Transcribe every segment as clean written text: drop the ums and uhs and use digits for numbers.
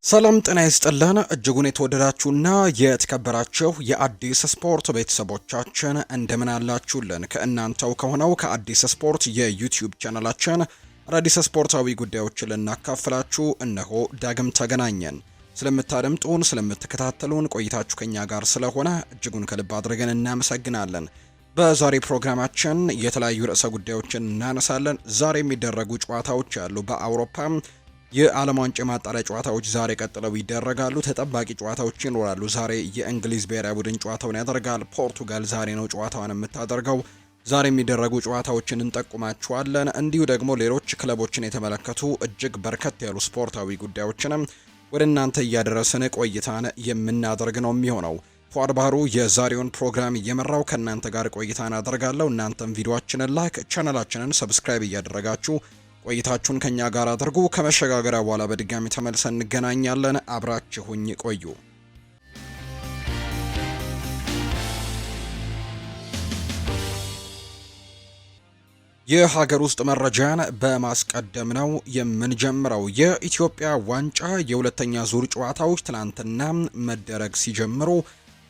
ሰላም ጤና ይስጥልን እጅጉን የተወደዳችሁና የተከበራችሁ የአዲስ ስፖርት ቤተሰቦቻችን እንደምን አላችሁልን? ከእናንተው ከሆነው ከአዲስ ስፖርት የዩቲዩብ ቻናላችን አዳዲስ ስፖርታዊ ጉዳዮችን ልናካፍላችሁ እነሆ ዳግም ተገናኘን። ስለምታደምጡን፣ ስለምትከታተሉን ቆይታችሁ ከኛ ጋር ስለሆነ እጅጉን ከልብ አድርገን እናመሰግናለን። በዛሬ ፕሮግራማችን የተለያዩ ርዕሰ ጉዳዮችን እናነሳለን። ዛሬ የሚደረጉ ጨዋታዎች አሉ። በአውሮፓ የዓለም ዋንጫ ማጣሪያ ጨዋታዎች ዛሬ ቀጥለው ይደረጋሉ። ተጠባቂ ጨዋታዎች ይኖራሉ። ዛሬ የእንግሊዝ ብሔራዊ ቡድን ጨዋታውን ያደርጋል። ፖርቱጋል ዛሬ ነው ጨዋታዋን የምታደርገው። ዛሬ የሚደረጉ ጨዋታዎችን እንጠቁማችኋለን። እንዲሁ ደግሞ ሌሎች ክለቦችን የተመለከቱ እጅግ በርከት ያሉ ስፖርታዊ ጉዳዮችንም ወደ እናንተ እያደረስን ቆይታን የምናደርግ ነው የሚሆነው። ፏድ ባህሩ የዛሬውን ፕሮግራም እየመራው ከእናንተ ጋር ቆይታን አደርጋለሁ። እናንተም ቪዲዮአችንን ላይክ፣ ቻናላችንን ሰብስክራይብ እያደረጋችሁ ቆይታችሁን ከኛ ጋር አድርጉ። ከመሸጋገሪያ በኋላ በድጋሚ ተመልሰን እንገናኛለን። አብራችሁኝ ቆዩ። የሀገር ውስጥ መረጃን በማስቀደም ነው የምንጀምረው። የኢትዮጵያ ዋንጫ የሁለተኛ ዙር ጨዋታዎች ትናንትና መደረግ ሲጀምሩ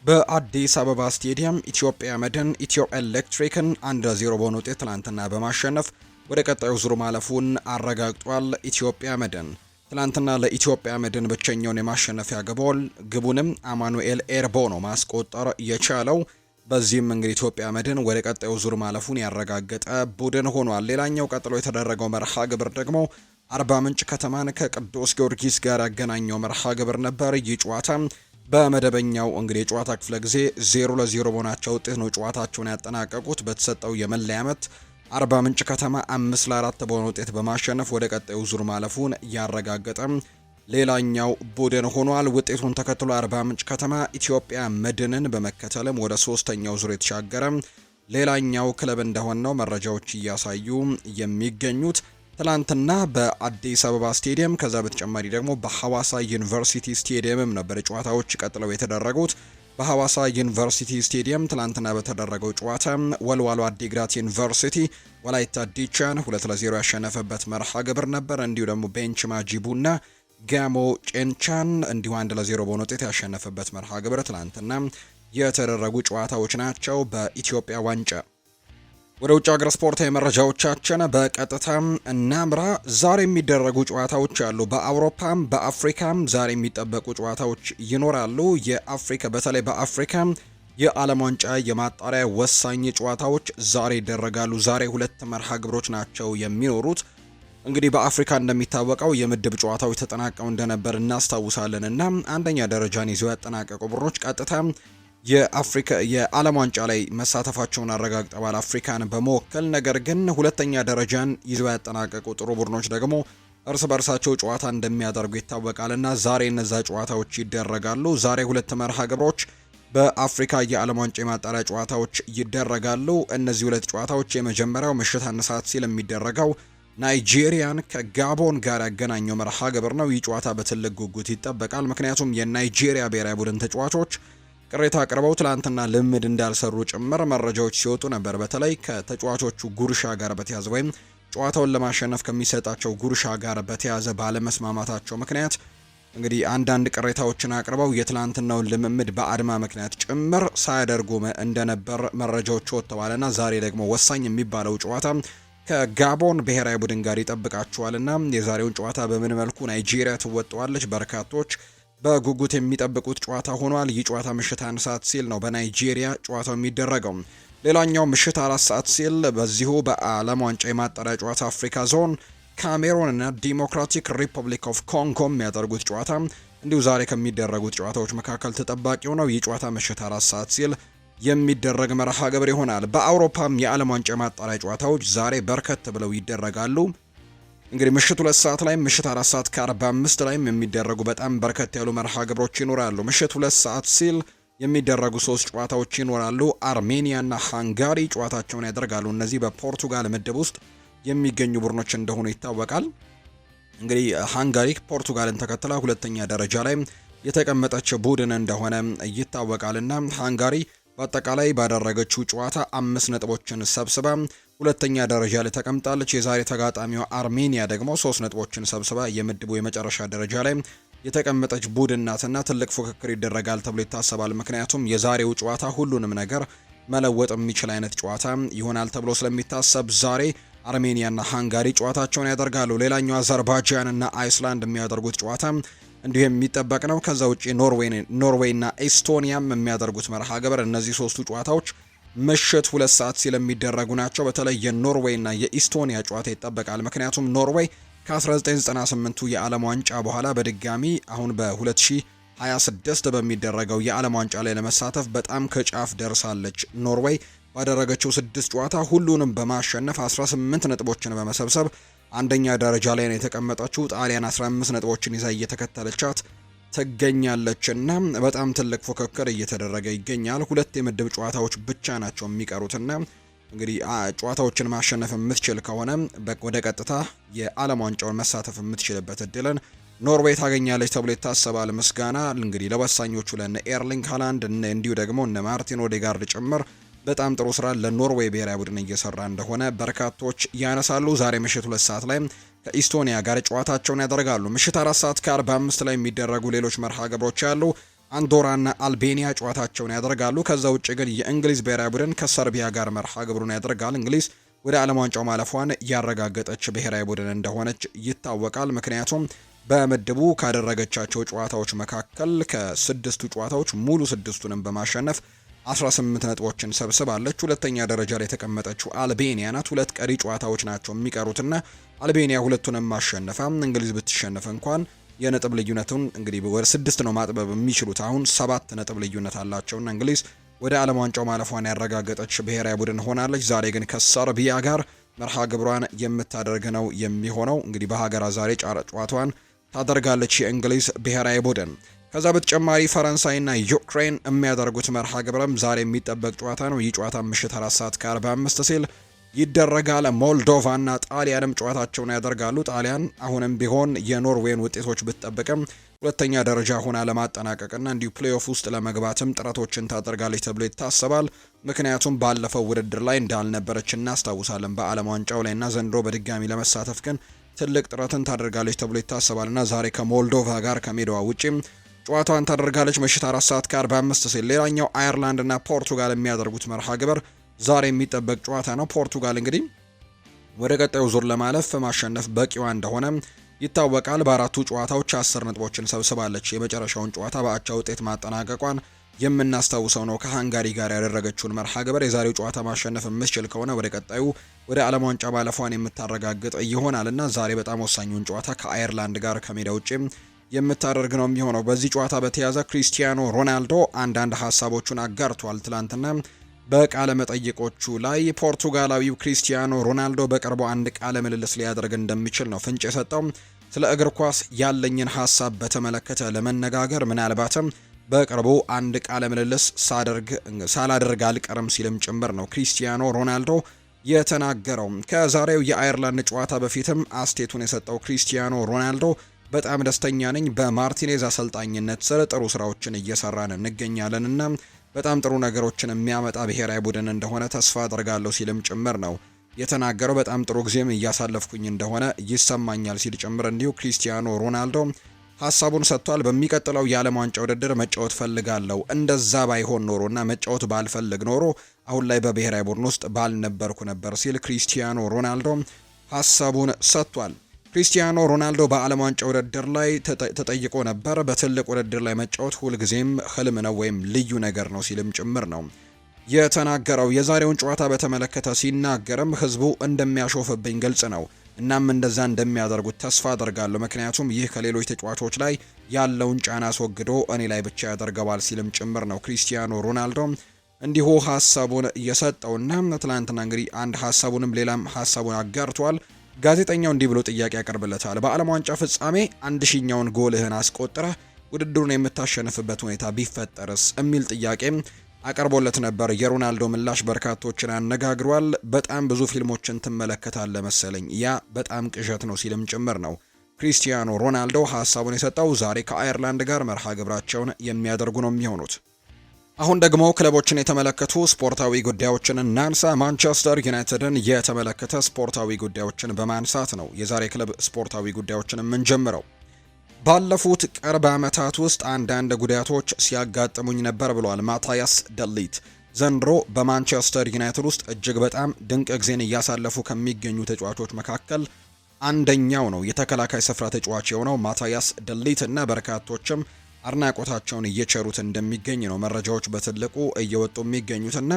በአዲስ አበባ ስቴዲየም ኢትዮጵያ መድን ኢትዮ ኤሌክትሪክን 1-0 በሆነ ውጤት ትናንትና በማሸነፍ ወደ ቀጣዩ ዙር ማለፉን አረጋግጧል። ኢትዮጵያ መድን ትናንትና ለኢትዮጵያ መድን ብቸኛውን የማሸነፊያ ግቡንም አማኑኤል ኤርቦ ነው ማስቆጠር የቻለው። በዚህም እንግዲህ ኢትዮጵያ መድን ወደ ቀጣዩ ዙር ማለፉን ያረጋገጠ ቡድን ሆኗል። ሌላኛው ቀጥሎ የተደረገው መርሃ ግብር ደግሞ አርባ ምንጭ ከተማን ከቅዱስ ጊዮርጊስ ጋር ያገናኘው መርሃ ግብር ነበር። ይህ ጨዋታ በመደበኛው እንግዲህ የጨዋታ ክፍለ ጊዜ 0-0 በሆናቸው ውጤት ነው ጨዋታቸውን ያጠናቀቁት። በተሰጠው የመለያ ምት አርባ ምንጭ ከተማ 5-4 በሆነ ውጤት በማሸነፍ ወደ ቀጣዩ ዙር ማለፉን ያረጋገጠ ሌላኛው ቡድን ሆኗል። ውጤቱን ተከትሎ አርባ ምንጭ ከተማ ኢትዮጵያ መድንን በመከተልም ወደ ሶስተኛው ዙር የተሻገረ ሌላኛው ክለብ እንደሆነ ነው መረጃዎች እያሳዩ የሚገኙት። ትላንትና በአዲስ አበባ ስቴዲየም ከዛ በተጨማሪ ደግሞ በሐዋሳ ዩኒቨርሲቲ ስቴዲየምም ነበር ጨዋታዎች ቀጥለው የተደረጉት። በሐዋሳ ዩኒቨርሲቲ ስቴዲየም ትላንትና በተደረገው ጨዋታ ወልዋሎ አዲግራት ዩኒቨርሲቲ ወላይታ ዲቻን 2-0 ያሸነፈበት መርሃ ግብር ነበር። እንዲሁ ደግሞ ቤንች ማጂቡና ጋሞ ጨንቻን እንዲሁ 1-0 በሆነ ውጤት ያሸነፈበት መርሃ ግብር ትላንትና የተደረጉ ጨዋታዎች ናቸው። በኢትዮጵያ ዋንጫ ወደ ውጭ ሀገር ስፖርታዊ መረጃዎቻችን በቀጥታ እናምራ። ዛሬ የሚደረጉ ጨዋታዎች አሉ። በአውሮፓም በአፍሪካም ዛሬ የሚጠበቁ ጨዋታዎች ይኖራሉ። በተለይ በአፍሪካ የዓለም ዋንጫ የማጣሪያ ወሳኝ ጨዋታዎች ዛሬ ይደረጋሉ። ዛሬ ሁለት መርሃ ግብሮች ናቸው የሚኖሩት። እንግዲህ በአፍሪካ እንደሚታወቀው የምድብ ጨዋታዎች ተጠናቀው እንደነበር እናስታውሳለን እና አንደኛ ደረጃን ይዘው ያጠናቀቁ ቡድኖች ቀጥታ የዓለም ዋንጫ ላይ መሳተፋቸውን አረጋግጠዋል አፍሪካን በመወከል። ነገር ግን ሁለተኛ ደረጃን ይዘው ያጠናቀቁ ጥሩ ቡድኖች ደግሞ እርስ በርሳቸው ጨዋታ እንደሚያደርጉ ይታወቃልና ዛሬ እነዛ ጨዋታዎች ይደረጋሉ። ዛሬ ሁለት መርሃ ግብሮች በአፍሪካ የዓለም ዋንጫ የማጣሪያ ጨዋታዎች ይደረጋሉ። እነዚህ ሁለት ጨዋታዎች የመጀመሪያው ምሽት 1 ሰዓት ሲል የሚደረገው ናይጄሪያን ከጋቦን ጋር ያገናኘው መርሃ ግብር ነው። ይህ ጨዋታ በትልቅ ጉጉት ይጠበቃል። ምክንያቱም የናይጄሪያ ብሔራዊ ቡድን ተጫዋቾች ቅሬታ አቅርበው ትላንትና ልምድ እንዳልሰሩ ጭምር መረጃዎች ሲወጡ ነበር። በተለይ ከተጫዋቾቹ ጉርሻ ጋር በተያዘ ወይም ጨዋታውን ለማሸነፍ ከሚሰጣቸው ጉርሻ ጋር በተያዘ ባለመስማማታቸው ምክንያት እንግዲህ አንዳንድ ቅሬታዎችን አቅርበው የትላንትናውን ልምምድ በአድማ ምክንያት ጭምር ሳያደርጉ እንደነበር መረጃዎች ወጥተዋልና ዛሬ ደግሞ ወሳኝ የሚባለው ጨዋታ ከጋቦን ብሔራዊ ቡድን ጋር ይጠብቃቸዋልና የዛሬውን ጨዋታ በምን መልኩ ናይጄሪያ ትወጣዋለች በርካቶች በጉጉት የሚጠብቁት ጨዋታ ሆኗል። ይህ ጨዋታ ምሽት 1 ሰዓት ሲል ነው በናይጄሪያ ጨዋታው የሚደረገው። ሌላኛው ምሽት 4 ሰዓት ሲል በዚሁ በዓለም ዋንጫ የማጣሪያ ጨዋታ አፍሪካ ዞን ካሜሩን እና ዲሞክራቲክ ሪፐብሊክ ኦፍ ኮንጎ የሚያደርጉት ጨዋታ እንዲሁ ዛሬ ከሚደረጉት ጨዋታዎች መካከል ተጠባቂው ነው። ይህ ጨዋታ ምሽት 4 ሰዓት ሲል የሚደረግ መርሃ ግብር ይሆናል። በአውሮፓም የዓለም ዋንጫ የማጣሪያ ጨዋታዎች ዛሬ በርከት ብለው ይደረጋሉ። እንግዲህ ምሽት 2 ሰዓት ላይ ምሽት 4 ሰዓት ከ45 ላይም የሚደረጉ በጣም በርከት ያሉ መርሃ ግብሮች ይኖራሉ። ምሽት 2 ሰዓት ሲል የሚደረጉ 3 ጨዋታዎች ይኖራሉ። አርሜኒያና ሃንጋሪ ጨዋታቸውን ያደርጋሉ። እነዚህ በፖርቱጋል ምድብ ውስጥ የሚገኙ ቡድኖች እንደሆኑ ይታወቃል። እንግዲህ ሃንጋሪ ፖርቱጋልን ተከትላ ሁለተኛ ደረጃ ላይ የተቀመጠች ቡድን እንደሆነ ይታወቃልና ሃንጋሪ በአጠቃላይ ባደረገችው ጨዋታ 5 ነጥቦችን ሰብስባ ሁለተኛ ደረጃ ላይ ተቀምጣለች። የዛሬ ተጋጣሚው አርሜኒያ ደግሞ 3 ነጥቦችን ሰብስባ የምድቡ የመጨረሻ ደረጃ ላይ የተቀመጠች ቡድን ናትና ትልቅ ፉክክር ይደረጋል ተብሎ ይታሰባል። ምክንያቱም የዛሬው ጨዋታ ሁሉንም ነገር መለወጥ የሚችል አይነት ጨዋታ ይሆናል ተብሎ ስለሚታሰብ ዛሬ አርሜኒያና ሃንጋሪ ጨዋታቸውን ያደርጋሉ። ሌላኛው አዘርባይጃንና አይስላንድ የሚያደርጉት ጨዋታ እንዲሁ የሚጠበቅ ነው። ከዛ ውጪ ኖርዌይና ኤስቶኒያም የሚያደርጉት መርሃ ግብር እነዚህ ሶስቱ ጨዋታዎች ምሽት 2 ሰዓት ሲል የሚደረጉ ናቸው። በተለይ የኖርዌይና የኢስቶኒያ ጨዋታ ይጠበቃል። ምክንያቱም ኖርዌይ ከ1998ቱ የዓለም ዋንጫ በኋላ በድጋሚ አሁን በ2026 በሚደረገው የዓለም ዋንጫ ላይ ለመሳተፍ በጣም ከጫፍ ደርሳለች። ኖርዌይ ባደረገችው 6 ጨዋታ ሁሉንም በማሸነፍ 18 ነጥቦችን በመሰብሰብ አንደኛ ደረጃ ላይ ነው የተቀመጠችው። ጣሊያን 15 ነጥቦችን ይዛ እየተከተለቻት ትገኛለችና በጣም ትልቅ ፉክክር እየተደረገ ይገኛል። 2 የምድብ ጨዋታዎች ብቻ ናቸው የሚቀሩትና እንግዲህ ጨዋታዎችን ማሸነፍ የምትችል ከሆነ ወደ ቀጥታ የዓለም ዋንጫውን መሳተፍ የምትችልበት እድልን ኖርዌይ ታገኛለች ተብሎ ይታሰባል። ምስጋና እንግዲህ ለወሳኞቹ ለነ ኤርሊንግ ሃላንድ እንዲሁ ደግሞ እነ ማርቲን ኦዴጋርድ ጭምር በጣም ጥሩ ስራ ለኖርዌይ ብሔራዊ ቡድን እየሰራ እንደሆነ በርካቶች ያነሳሉ። ዛሬ ምሽት 2 ሰዓት ላይ ከኢስቶኒያ ጋር ጨዋታቸውን ያደርጋሉ። ምሽት 4 ሰዓት ከ45 ላይ የሚደረጉ ሌሎች መርሃ ግብሮች ያሉ አንዶራና አልቤኒያ ጨዋታቸውን ያደርጋሉ። ከዛ ውጭ ግን የእንግሊዝ ብሔራዊ ቡድን ከሰርቢያ ጋር መርሃ ግብሩን ያደርጋል። እንግሊዝ ወደ ዓለም ዋንጫው ማለፏን ያረጋገጠች ብሔራዊ ቡድን እንደሆነች ይታወቃል። ምክንያቱም በምድቡ ካደረገቻቸው ጨዋታዎች መካከል ከ6ቱ ጨዋታዎች ሙሉ 6ቱንም በማሸነፍ 18 ነጥቦችን ሰብስባለች። ሁለተኛ ደረጃ ላይ የተቀመጠችው አልቤኒያ ናት። 2 ቀሪ ጨዋታዎች ናቸው የሚቀሩትና አልቤኒያ ሁለቱንም ማሸነፋ እንግሊዝ ብትሸነፍ እንኳን የነጥብ ልዩነቱን እንግዲህ ወደ 6 ነው ማጥበብ የሚችሉት። አሁን 7 ነጥብ ልዩነት አላቸውና እንግሊዝ ወደ ዓለም ዋንጫው ማለፏን ያረጋገጠች ብሔራዊ ቡድን ሆናለች። ዛሬ ግን ከሰርቢያ ጋር መርሃ ግብሯን የምታደርግ ነው የሚሆነው። እንግዲህ በሀገራ ዛሬ ጨዋታዋን ታደርጋለች የእንግሊዝ ብሔራዊ ቡድን። ከዛ በተጨማሪ ፈረንሳይና ዩክሬን የሚያደርጉት መርሃ ግብርም ዛሬ የሚጠበቅ ጨዋታ ነው። ይህ ጨዋታ ምሽት 4 ሰዓት ከ45 ሲል ይደረጋል። ሞልዶቫና ጣሊያንም ጨዋታቸውን ያደርጋሉ። ጣሊያን አሁንም ቢሆን የኖርዌይን ውጤቶች ብትጠብቅም ሁለተኛ ደረጃ ሆና ለማጠናቀቅና እንዲሁ ፕሌይኦፍ ውስጥ ለመግባትም ጥረቶችን ታደርጋለች ተብሎ ይታሰባል። ምክንያቱም ባለፈው ውድድር ላይ እንዳልነበረች እናስታውሳለን በዓለም ዋንጫው ላይና ዘንድሮ በድጋሚ ለመሳተፍ ግን ትልቅ ጥረትን ታደርጋለች ተብሎ ይታሰባልና ዛሬ ከሞልዶቫ ጋር ከሜዳዋ ውጪ ጨዋታዋን ታደርጋለች ምሽት 4 ሰዓት ከ45 ሲል። ሌላኛው አየርላንድና ፖርቱጋል የሚያደርጉት መርሃ ግብር ዛሬ የሚጠበቅ ጨዋታ ነው። ፖርቱጋል እንግዲህ ወደ ቀጣዩ ዙር ለማለፍ ማሸነፍ በቂዋ እንደሆነ ይታወቃል። በአራቱ ጨዋታዎች 10 ነጥቦችን ሰብስባለች። የመጨረሻውን ጨዋታ በአቻ ውጤት ማጠናቀቋን የምናስታውሰው ነው። ከሃንጋሪ ጋር ያደረገችውን መርሃ ግብር የዛሬው ጨዋታ ማሸነፍ የምትችል ከሆነ ወደ ቀጣዩ ወደ ዓለም ዋንጫ ማለፏን የምታረጋግጥ ይሆናልና ዛሬ በጣም ወሳኙን ጨዋታ ከአየርላንድ ጋር ከሜዳ ውጪ የምታደርግ ነው የሚሆነው። በዚህ ጨዋታ በተያዘ ክሪስቲያኖ ሮናልዶ አንዳንድ ሀሳቦቹን አጋርቷል። ትላንትና በቃለ መጠይቆቹ ላይ ፖርቱጋላዊው ክሪስቲያኖ ሮናልዶ በቅርቡ አንድ ቃለ ምልልስ ሊያደርግ እንደሚችል ነው ፍንጭ የሰጠው። ስለ እግር ኳስ ያለኝን ሀሳብ በተመለከተ ለመነጋገር ምናልባትም በቅርቡ አንድ ቃለ ምልልስ ሳላደርግ አልቀርም ሲልም ጭምር ነው ክሪስቲያኖ ሮናልዶ የተናገረው። ከዛሬው የአየርላንድ ጨዋታ በፊትም አስቴቱን የሰጠው ክሪስቲያኖ ሮናልዶ በጣም ደስተኛ ነኝ፣ በማርቲኔዝ አሰልጣኝነት ስር ጥሩ ስራዎችን እየሰራን እንገኛለንና በጣም ጥሩ ነገሮችን የሚያመጣ ብሔራዊ ቡድን እንደሆነ ተስፋ አድርጋለሁ ሲልም ጭምር ነው የተናገረው። በጣም ጥሩ ጊዜም እያሳለፍኩኝ እንደሆነ ይሰማኛል ሲል ጭምር እንዲሁ ክሪስቲያኖ ሮናልዶ ሀሳቡን ሰጥቷል። በሚቀጥለው የዓለም ዋንጫ ውድድር መጫወት ፈልጋለሁ። እንደዛ ባይሆን ኖሮና መጫወት ባልፈልግ ኖሮ አሁን ላይ በብሔራዊ ቡድን ውስጥ ባልነበርኩ ነበር ሲል ክሪስቲያኖ ሮናልዶ ሀሳቡን ሰጥቷል። ክሪስቲያኖ ሮናልዶ በዓለም ዋንጫ ውድድር ላይ ተጠይቆ ነበር። በትልቅ ውድድር ላይ መጫወት ሁልጊዜም ህልም ነው ወይም ልዩ ነገር ነው ሲልም ጭምር ነው የተናገረው። የዛሬውን ጨዋታ በተመለከተ ሲናገርም ህዝቡ እንደሚያሾፍብኝ ግልጽ ነው። እናም እንደዛ እንደሚያደርጉት ተስፋ አደርጋለሁ። ምክንያቱም ይህ ከሌሎች ተጫዋቾች ላይ ያለውን ጫና አስወግዶ እኔ ላይ ብቻ ያደርገዋል ሲልም ጭምር ነው ክሪስቲያኖ ሮናልዶ እንዲሁ ሀሳቡን እየሰጠውና ትላንትና እንግዲህ አንድ ሀሳቡንም ሌላም ሀሳቡን አጋርቷል። ጋዜጠኛው እንዲህ ብሎ ጥያቄ ያቀርብለታል። በዓለም ዋንጫ ፍጻሜ 1000ኛውን ጎልህን አስቆጥረህ ውድድሩን የምታሸንፍበት ሁኔታ ቢፈጠርስ የሚል ጥያቄ አቀርቦለት ነበር። የሮናልዶ ምላሽ በርካቶችን አነጋግሯል። በጣም ብዙ ፊልሞችን ትመለከታለህ መሰለኝ፣ ያ በጣም ቅዠት ነው ሲልም ጭምር ነው ክሪስቲያኖ ሮናልዶ ሀሳቡን የሰጠው። ዛሬ ከአየርላንድ ጋር መርሃ ግብራቸውን የሚያደርጉ ነው የሚሆኑት። አሁን ደግሞ ክለቦችን የተመለከቱ ስፖርታዊ ጉዳዮችን እናንሳ። ማንቸስተር ዩናይትድን የተመለከተ ስፖርታዊ ጉዳዮችን በማንሳት ነው የዛሬ ክለብ ስፖርታዊ ጉዳዮችን የምንጀምረው። ባለፉት ቅርብ ዓመታት ውስጥ አንዳንድ ጉዳቶች ሲያጋጥሙኝ ነበር ብሏል ማታያስ ደሊት። ዘንድሮ በማንቸስተር ዩናይትድ ውስጥ እጅግ በጣም ድንቅ ጊዜን እያሳለፉ ከሚገኙ ተጫዋቾች መካከል አንደኛው ነው። የተከላካይ ስፍራ ተጫዋች የሆነው ማታያስ ደሊት እና በርካቶችም አድናቆታቸውን እየቸሩት እንደሚገኝ ነው መረጃዎች በትልቁ እየወጡ የሚገኙትና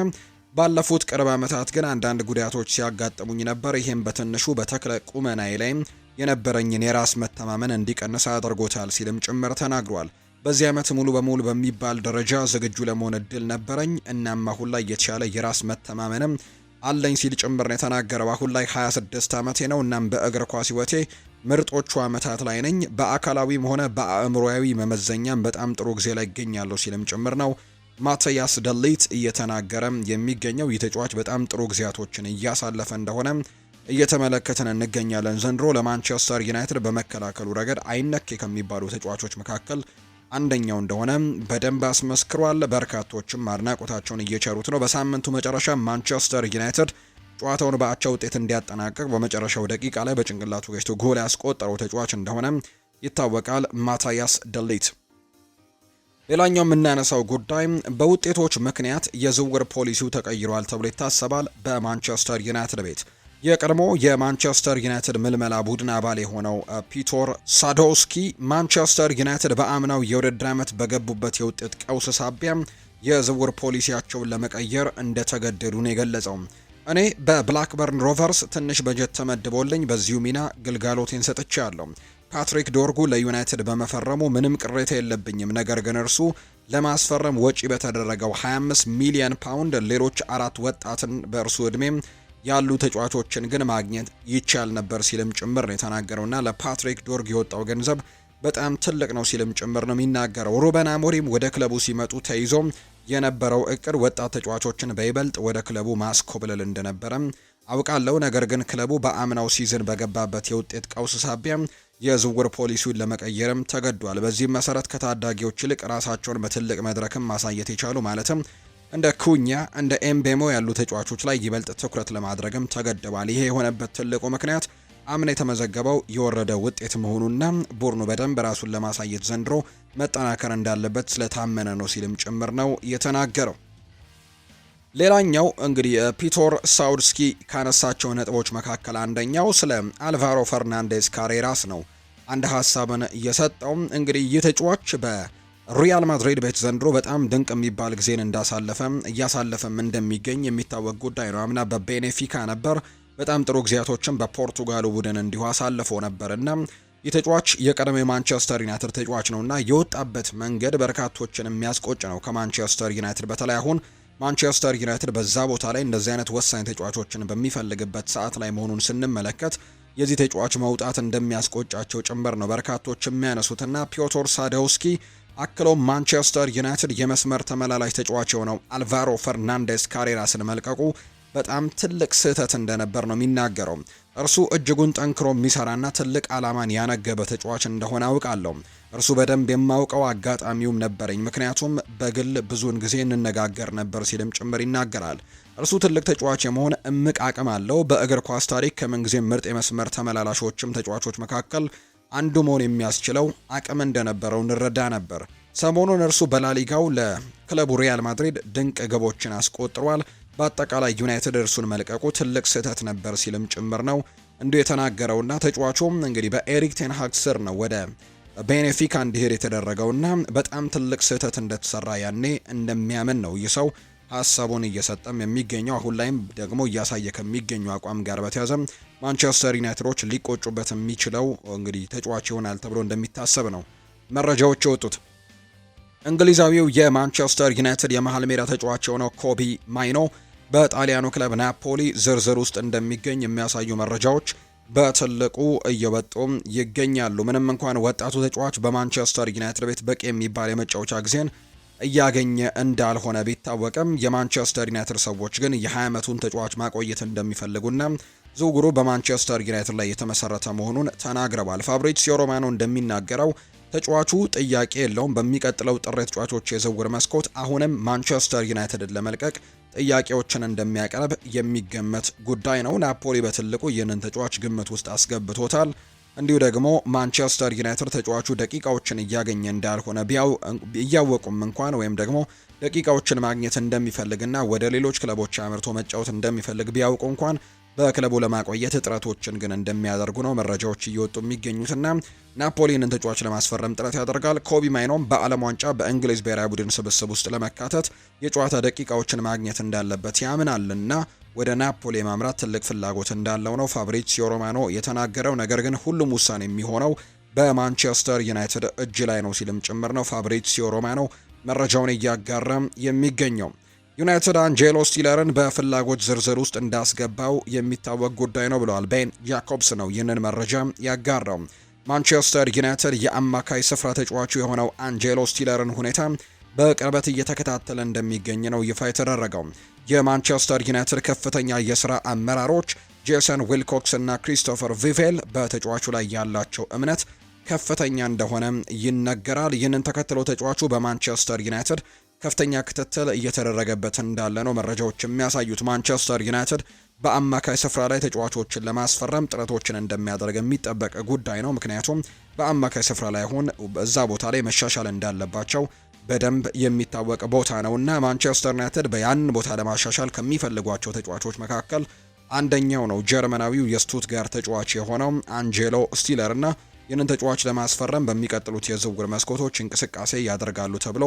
ባለፉት ቅርብ ዓመታት ግን አንዳንድ ጉዳቶች ሲያጋጥሙኝ ነበር። ይህም በትንሹ በተክለ ቁመናዬ ላይ የነበረኝን የራስ መተማመን እንዲቀንስ አድርጎታል ሲልም ጭምር ተናግሯል። በዚህ ዓመት ሙሉ በሙሉ በሚባል ደረጃ ዝግጁ ለመሆን እድል ነበረኝ። እናም አሁን ላይ የተሻለ የራስ መተማመንም አለኝ ሲል ጭምር ነው የተናገረው። አሁን ላይ 26 ዓመቴ ነው። እናም በእግር ኳስ ሕይወቴ ምርጦቹ ዓመታት ላይ ነኝ። በአካላዊም ሆነ በአእምሮያዊ መመዘኛም በጣም ጥሩ ጊዜ ላይ ይገኛለሁ ሲልም ጭምር ነው ማታያስ ደሊት እየተናገረ የሚገኘው። ይህ ተጫዋች በጣም ጥሩ ጊዜያቶችን እያሳለፈ እንደሆነ እየተመለከትን እንገኛለን። ዘንድሮ ለማንቸስተር ዩናይትድ በመከላከሉ ረገድ አይነኬ ከሚባሉ ተጫዋቾች መካከል አንደኛው እንደሆነ በደንብ አስመስክሯል። በርካቶችም አድናቆታቸውን እየቸሩት ነው። በሳምንቱ መጨረሻ ማንቸስተር ዩናይትድ ጨዋታውን በአቻ ውጤት እንዲያጠናቅቅ በመጨረሻው ደቂቃ ላይ በጭንቅላቱ ገጭቶ ጎል ያስቆጠረው ተጫዋች እንደሆነ ይታወቃል ማታያስ ደሊት። ሌላኛው የምናነሳው ጉዳይ በውጤቶች ምክንያት የዝውውር ፖሊሲው ተቀይሯል ተብሎ ይታሰባል። በማንቸስተር ዩናይትድ ቤት የቀድሞ የማንቸስተር ዩናይትድ ምልመላ ቡድን አባል የሆነው ፒተር ሳዶውስኪ ማንቸስተር ዩናይትድ በአምናው የውድድር ዓመት በገቡበት የውጤት ቀውስ ሳቢያ የዝውውር ፖሊሲያቸውን ለመቀየር እንደተገደዱ ነው የገለጸው። እኔ በብላክበርን ሮቨርስ ትንሽ በጀት ተመድቦልኝ በዚሁ ሚና ግልጋሎቴን ሰጥቻለሁ። ፓትሪክ ዶርጉ ለዩናይትድ በመፈረሙ ምንም ቅሬታ የለብኝም። ነገር ግን እርሱ ለማስፈረም ወጪ በተደረገው 25 ሚሊዮን ፓውንድ ሌሎች 4 ወጣትን በእርሱ ዕድሜ ያሉ ተጫዋቾችን ግን ማግኘት ይቻል ነበር ሲልም ጭምር ነው የተናገረውና ለፓትሪክ ዶርግ የወጣው ገንዘብ በጣም ትልቅ ነው ሲልም ጭምር ነው የሚናገረው። ሩበን አሞሪም ወደ ክለቡ ሲመጡ ተይዞ የነበረው እቅድ ወጣት ተጫዋቾችን በይበልጥ ወደ ክለቡ ማስኮብለል እንደነበረ አውቃለሁ። ነገር ግን ክለቡ በአምናው ሲዝን በገባበት የውጤት ቀውስ ሳቢያ የዝውውር ፖሊሲውን ለመቀየርም ተገዷል። በዚህም መሰረት ከታዳጊዎች ይልቅ ራሳቸውን በትልቅ መድረክም ማሳየት የቻሉ ማለትም እንደ ኩኛ እንደ ኤምቤሞ ያሉ ተጫዋቾች ላይ ይበልጥ ትኩረት ለማድረግም ተገደዋል። ይሄ የሆነበት ትልቁ ምክንያት አምና የተመዘገበው የወረደ ውጤት መሆኑና ቡድኑ በደንብ ራሱን ለማሳየት ዘንድሮ መጠናከር እንዳለበት ስለታመነ ነው ሲልም ጭምር ነው የተናገረው። ሌላኛው እንግዲህ ፒተር ሳውድስኪ ካነሳቸው ነጥቦች መካከል አንደኛው ስለ አልቫሮ ፈርናንዴዝ ካሬራስ ነው አንድ ሀሳብን እየሰጠው። እንግዲህ ይህ ተጫዋች በሪያል ማድሪድ ቤት ዘንድሮ በጣም ድንቅ የሚባል ጊዜን እያሳለፈም እንደሚገኝ የሚታወቅ ጉዳይ ነው። አምና በቤኔፊካ ነበር። በጣም ጥሩ ጊዜያቶችን በፖርቱጋሉ ቡድን እንዲሁ አሳልፎ ነበርና ይህ ተጫዋች የቀደመ የማንቸስተር ዩናይትድ ተጫዋች ነውና የወጣበት መንገድ በርካቶችን የሚያስቆጭ ነው። ከማንቸስተር ዩናይትድ በተለይ አሁን ማንቸስተር ዩናይትድ በዛ ቦታ ላይ እንደዚህ አይነት ወሳኝ ተጫዋቾችን በሚፈልግበት ሰዓት ላይ መሆኑን ስንመለከት የዚህ ተጫዋች መውጣት እንደሚያስቆጫቸው ጭምር ነው በርካቶች የሚያነሱትና ፒዮቶር ሳዶውስኪ አክለው ማንቸስተር ዩናይትድ የመስመር ተመላላሽ ተጫዋች የሆነው አልቫሮ ፈርናንዴስ ካሬራስን መልቀቁ በጣም ትልቅ ስህተት እንደነበር ነው የሚናገረው። እርሱ እጅጉን ጠንክሮ የሚሰራና ትልቅ ዓላማን ያነገበ ተጫዋች እንደሆነ አውቃለሁ። እርሱ በደንብ የማውቀው አጋጣሚውም ነበረኝ፣ ምክንያቱም በግል ብዙውን ጊዜ እንነጋገር ነበር ሲልም ጭምር ይናገራል። እርሱ ትልቅ ተጫዋች የመሆን እምቅ አቅም አለው። በእግር ኳስ ታሪክ ከምንጊዜም ምርጥ የመስመር ተመላላሾችም ተጫዋቾች መካከል አንዱ መሆን የሚያስችለው አቅም እንደነበረው እንረዳ ነበር። ሰሞኑን እርሱ በላሊጋው ለክለቡ ሪያል ማድሪድ ድንቅ ግቦችን አስቆጥሯል። በአጠቃላይ ዩናይትድ እርሱን መልቀቁ ትልቅ ስህተት ነበር ሲልም ጭምር ነው እንዲሁ የተናገረውና ተጫዋቹም እንግዲህ በኤሪክ ቴን ሃግ ስር ነው ወደ ቤኔፊካ እንዲሄድ የተደረገውና በጣም ትልቅ ስህተት እንደተሰራ ያኔ እንደሚያምን ነው ይህ ሰው ሀሳቡን እየሰጠም የሚገኘው። አሁን ላይም ደግሞ እያሳየ ከሚገኙ አቋም ጋር በተያያዘ ማንቸስተር ዩናይትዶች ሊቆጩበት የሚችለው እንግዲህ ተጫዋች ይሆናል ተብሎ እንደሚታሰብ ነው መረጃዎች የወጡት። እንግሊዛዊው የማንቸስተር ዩናይትድ የመሃል ሜዳ ተጫዋች የሆነው ኮቢ ማይኖ በጣሊያኑ ክለብ ናፖሊ ዝርዝር ውስጥ እንደሚገኝ የሚያሳዩ መረጃዎች በትልቁ እየወጡ ይገኛሉ። ምንም እንኳን ወጣቱ ተጫዋች በማንቸስተር ዩናይትድ ቤት በቂ የሚባል የመጫወቻ ጊዜን እያገኘ እንዳልሆነ ቢታወቅም የማንቸስተር ዩናይትድ ሰዎች ግን የ20 ዓመቱን ተጫዋች ማቆየት እንደሚፈልጉና ዝውውሩ በማንቸስተር ዩናይትድ ላይ የተመሰረተ መሆኑን ተናግረዋል። ፋብሪዚዮ ሮማኖ እንደሚናገረው ተጫዋቹ ጥያቄ የለውም። በሚቀጥለው ጥር የተጫዋቾች የዝውውር መስኮት አሁንም ማንቸስተር ዩናይትድን ለመልቀቅ ጥያቄዎችን እንደሚያቀርብ የሚገመት ጉዳይ ነው። ናፖሊ በትልቁ ይህንን ተጫዋች ግምት ውስጥ አስገብቶታል። እንዲሁ ደግሞ ማንቸስተር ዩናይትድ ተጫዋቹ ደቂቃዎችን እያገኘ እንዳልሆነ እያወቁም እንኳን ወይም ደግሞ ደቂቃዎችን ማግኘት እንደሚፈልግና ወደ ሌሎች ክለቦች አምርቶ መጫወት እንደሚፈልግ ቢያውቁ እንኳን በክለቡ ለማቆየት ጥረቶችን ግን እንደሚያደርጉ ነው መረጃዎች እየወጡ የሚገኙትና ናፖሊንን ተጫዋች ለማስፈረም ጥረት ያደርጋል። ኮቢ ማይኖም በዓለም ዋንጫ በእንግሊዝ ብሔራዊ ቡድን ስብስብ ውስጥ ለመካተት የጨዋታ ደቂቃዎችን ማግኘት እንዳለበት ያምናልና ወደ ናፖሊ ማምራት ትልቅ ፍላጎት እንዳለው ነው ፋብሪዚዮ ሮማኖ የተናገረው። ነገር ግን ሁሉም ውሳኔ የሚሆነው በማንቸስተር ዩናይትድ እጅ ላይ ነው ሲልም ጭምር ነው ፋብሪዚዮ ሮማኖ መረጃውን እያጋራ የሚገኘው። ዩናይትድ አንጄሎ ስቲለርን በፍላጎት ዝርዝር ውስጥ እንዳስገባው የሚታወቅ ጉዳይ ነው ብለዋል። ቤን ጃኮብስ ነው ይህንን መረጃ ያጋራው። ማንቸስተር ዩናይትድ የአማካይ ስፍራ ተጫዋቹ የሆነው አንጄሎ ስቲለርን ሁኔታ በቅርበት እየተከታተለ እንደሚገኝ ነው ይፋ የተደረገው። የማንቸስተር ዩናይትድ ከፍተኛ የሥራ አመራሮች ጄሰን ዊልኮክስ እና ክሪስቶፈር ቪቬል በተጫዋቹ ላይ ያላቸው እምነት ከፍተኛ እንደሆነ ይነገራል። ይህንን ተከትሎ ተጫዋቹ በማንቸስተር ዩናይትድ ከፍተኛ ክትትል እየተደረገበት እንዳለ ነው መረጃዎች የሚያሳዩት። ማንቸስተር ዩናይትድ በአማካይ ስፍራ ላይ ተጫዋቾችን ለማስፈረም ጥረቶችን እንደሚያደርግ የሚጠበቅ ጉዳይ ነው። ምክንያቱም በአማካይ ስፍራ ላይ አሁን እዛ ቦታ ላይ መሻሻል እንዳለባቸው በደንብ የሚታወቅ ቦታ ነውና ማንቸስተር ዩናይትድ በያን ቦታ ለማሻሻል ከሚፈልጓቸው ተጫዋቾች መካከል አንደኛው ነው ጀርመናዊው የስቱትጋርት ተጫዋች የሆነው አንጄሎ ስቲለር እና ይህንን ተጫዋች ለማስፈረም በሚቀጥሉት የዝውውር መስኮቶች እንቅስቃሴ ያደርጋሉ ተብሎ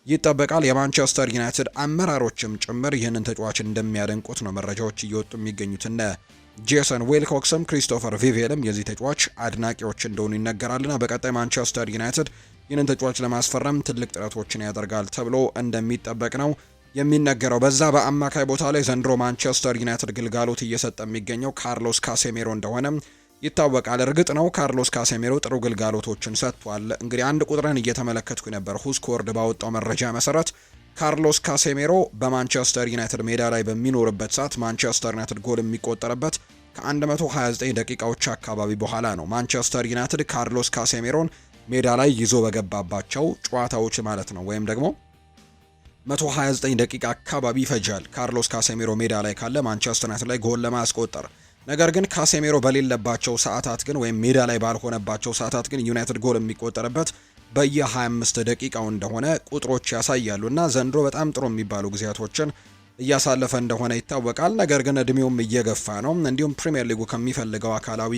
ይጠበቃል። የማንቸስተር ዩናይትድ አመራሮችም ጭምር ይህንን ተጫዋች እንደሚያደንቁት ነው መረጃዎች እየወጡ የሚገኙት። እነ ጄሰን ዌልኮክስም ክሪስቶፈር ቪቬልም የዚህ ተጫዋች አድናቂዎች እንደሆኑ ይነገራልና በቀጣይ ማንቸስተር ዩናይትድ ይህንን ተጫዋች ለማስፈረም ትልቅ ጥረቶችን ያደርጋል ተብሎ እንደሚጠበቅ ነው የሚነገረው። በዛ በአማካይ ቦታ ላይ ዘንድሮ ማንቸስተር ዩናይትድ ግልጋሎት እየሰጠ የሚገኘው ካርሎስ ካሴሜሮ እንደሆነ ይታወቃል። እርግጥ ነው ካርሎስ ካሴሜሮ ጥሩ ግልጋሎቶችን ሰጥቷል። እንግዲህ አንድ ቁጥርን እየተመለከትኩ ነበር። ሁስኮርድ ባወጣው መረጃ መሰረት ካርሎስ ካሴሜሮ በማንቸስተር ዩናይትድ ሜዳ ላይ በሚኖርበት ሰዓት ማንቸስተር ዩናይትድ ጎል የሚቆጠርበት ከ129 ደቂቃዎች አካባቢ በኋላ ነው። ማንቸስተር ዩናይትድ ካርሎስ ካሴሜሮን ሜዳ ላይ ይዞ በገባባቸው ጨዋታዎች ማለት ነው ወይም ደግሞ 129 ደቂቃ አካባቢ ይፈጃል ካርሎስ ካሴሜሮ ሜዳ ላይ ካለ ማንቸስተር ዩናይትድ ላይ ጎል ለማስቆጠር። ነገር ግን ካሴሜሮ በሌለባቸው ሰዓታት ግን ወይም ሜዳ ላይ ባልሆነባቸው ሰዓታት ግን ዩናይትድ ጎል የሚቆጠርበት በየ25 ደቂቃው እንደሆነ ቁጥሮች ያሳያሉ እና ዘንድሮ በጣም ጥሩ የሚባሉ ጊዜያቶችን እያሳለፈ እንደሆነ ይታወቃል። ነገር ግን እድሜውም እየገፋ ነው። እንዲሁም ፕሪሚየር ሊጉ ከሚፈልገው አካላዊ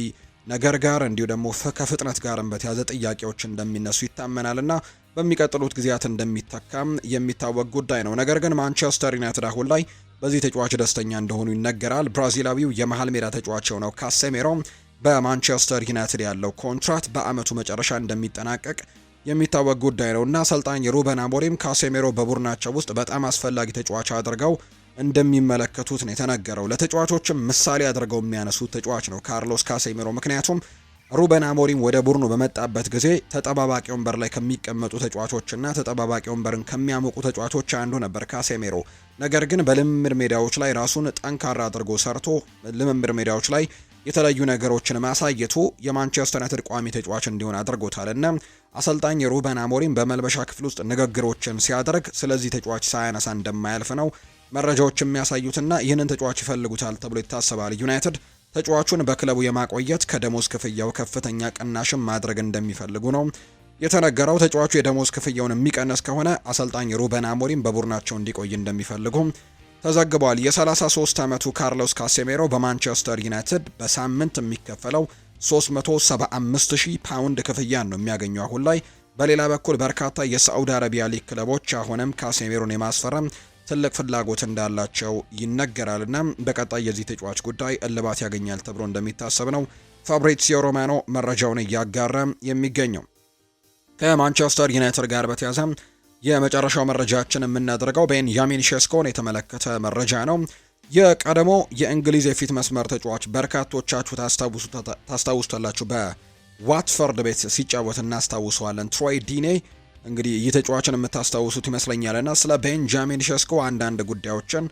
ነገር ጋር እንዲሁ ደግሞ ከፍጥነት ጋርም በተያዘ ጥያቄዎች እንደሚነሱ ይታመናልና በሚቀጥሉት ጊዜያት እንደሚተካም የሚታወቅ ጉዳይ ነው። ነገር ግን ማንቸስተር ዩናይትድ አሁን ላይ በዚህ ተጫዋች ደስተኛ እንደሆኑ ይነገራል። ብራዚላዊው የመሃል ሜዳ ተጫዋች ነው ካሴሜሮ በማንቸስተር ዩናይትድ ያለው ኮንትራት በአመቱ መጨረሻ እንደሚጠናቀቅ የሚታወቅ ጉዳይ ነው እና አሰልጣኝ ሩበን አሞሪም ካሴሜሮ በቡድናቸው ውስጥ በጣም አስፈላጊ ተጫዋች አድርገው እንደሚመለከቱት ነው የተነገረው። ለተጫዋቾችም ምሳሌ አድርገው የሚያነሱት ተጫዋች ነው ካርሎስ ካሴሜሮ። ምክንያቱም ሩበን አሞሪም ወደ ቡድኑ በመጣበት ጊዜ ተጠባባቂ ወንበር ላይ ከሚቀመጡ ተጫዋቾችና ተጠባባቂ ወንበርን ከሚያሞቁ ተጫዋቾች አንዱ ነበር ካሴሜሮ። ነገር ግን በልምምድ ሜዳዎች ላይ ራሱን ጠንካራ አድርጎ ሰርቶ ልምምድ ሜዳዎች ላይ የተለያዩ ነገሮችን ማሳየቱ የማንቸስተር ዩናይትድ ቋሚ ተጫዋች እንዲሆን አድርጎታል እና አሰልጣኝ ሩበን አሞሪም በመልበሻ ክፍል ውስጥ ንግግሮችን ሲያደርግ ስለዚህ ተጫዋች ሳያነሳ እንደማያልፍ ነው መረጃዎች የሚያሳዩትና ይህንን ተጫዋች ይፈልጉታል ተብሎ ይታሰባል። ዩናይትድ ተጫዋቹን በክለቡ የማቆየት ከደሞዝ ክፍያው ከፍተኛ ቅናሽም ማድረግ እንደሚፈልጉ ነው የተነገረው። ተጫዋቹ የደሞዝ ክፍያውን የሚቀንስ ከሆነ አሰልጣኝ ሩበን አሞሪም በቡድናቸው እንዲቆይ እንደሚፈልጉ ተዘግቧል። የ33 ዓመቱ ካርሎስ ካሴሜሮ በማንቸስተር ዩናይትድ በሳምንት የሚከፈለው 375,000 ፓውንድ ክፍያን ነው የሚያገኘው አሁን ላይ። በሌላ በኩል በርካታ የሳዑዲ አረቢያ ሊግ ክለቦች አሁንም ካሴሜሮን የማስፈረም ትልቅ ፍላጎት እንዳላቸው ይነገራልና በቀጣይ የዚህ ተጫዋች ጉዳይ እልባት ያገኛል ተብሎ እንደሚታሰብ ነው ፋብሪዚዮ ሮማኖ መረጃውን እያጋራ የሚገኘው። ከማንቸስተር ዩናይትድ ጋር በተያያዘ የመጨረሻው መረጃችን የምናደርገው ቤንጃሚን ሼስኮን የተመለከተ መረጃ ነው። የቀድሞ የእንግሊዝ የፊት መስመር ተጫዋች በርካቶቻችሁ ታስታውሱታላችሁ። በዋትፈርድ ቤት ሲጫወት እናስታውሰዋለን። ትሮይ ዲኔ እንግዲህ ይህ ተጫዋችን የምታስታውሱት ይመስለኛልና ስለ ቤንጃሚን ሼስኮ አንዳንድ ጉዳዮችን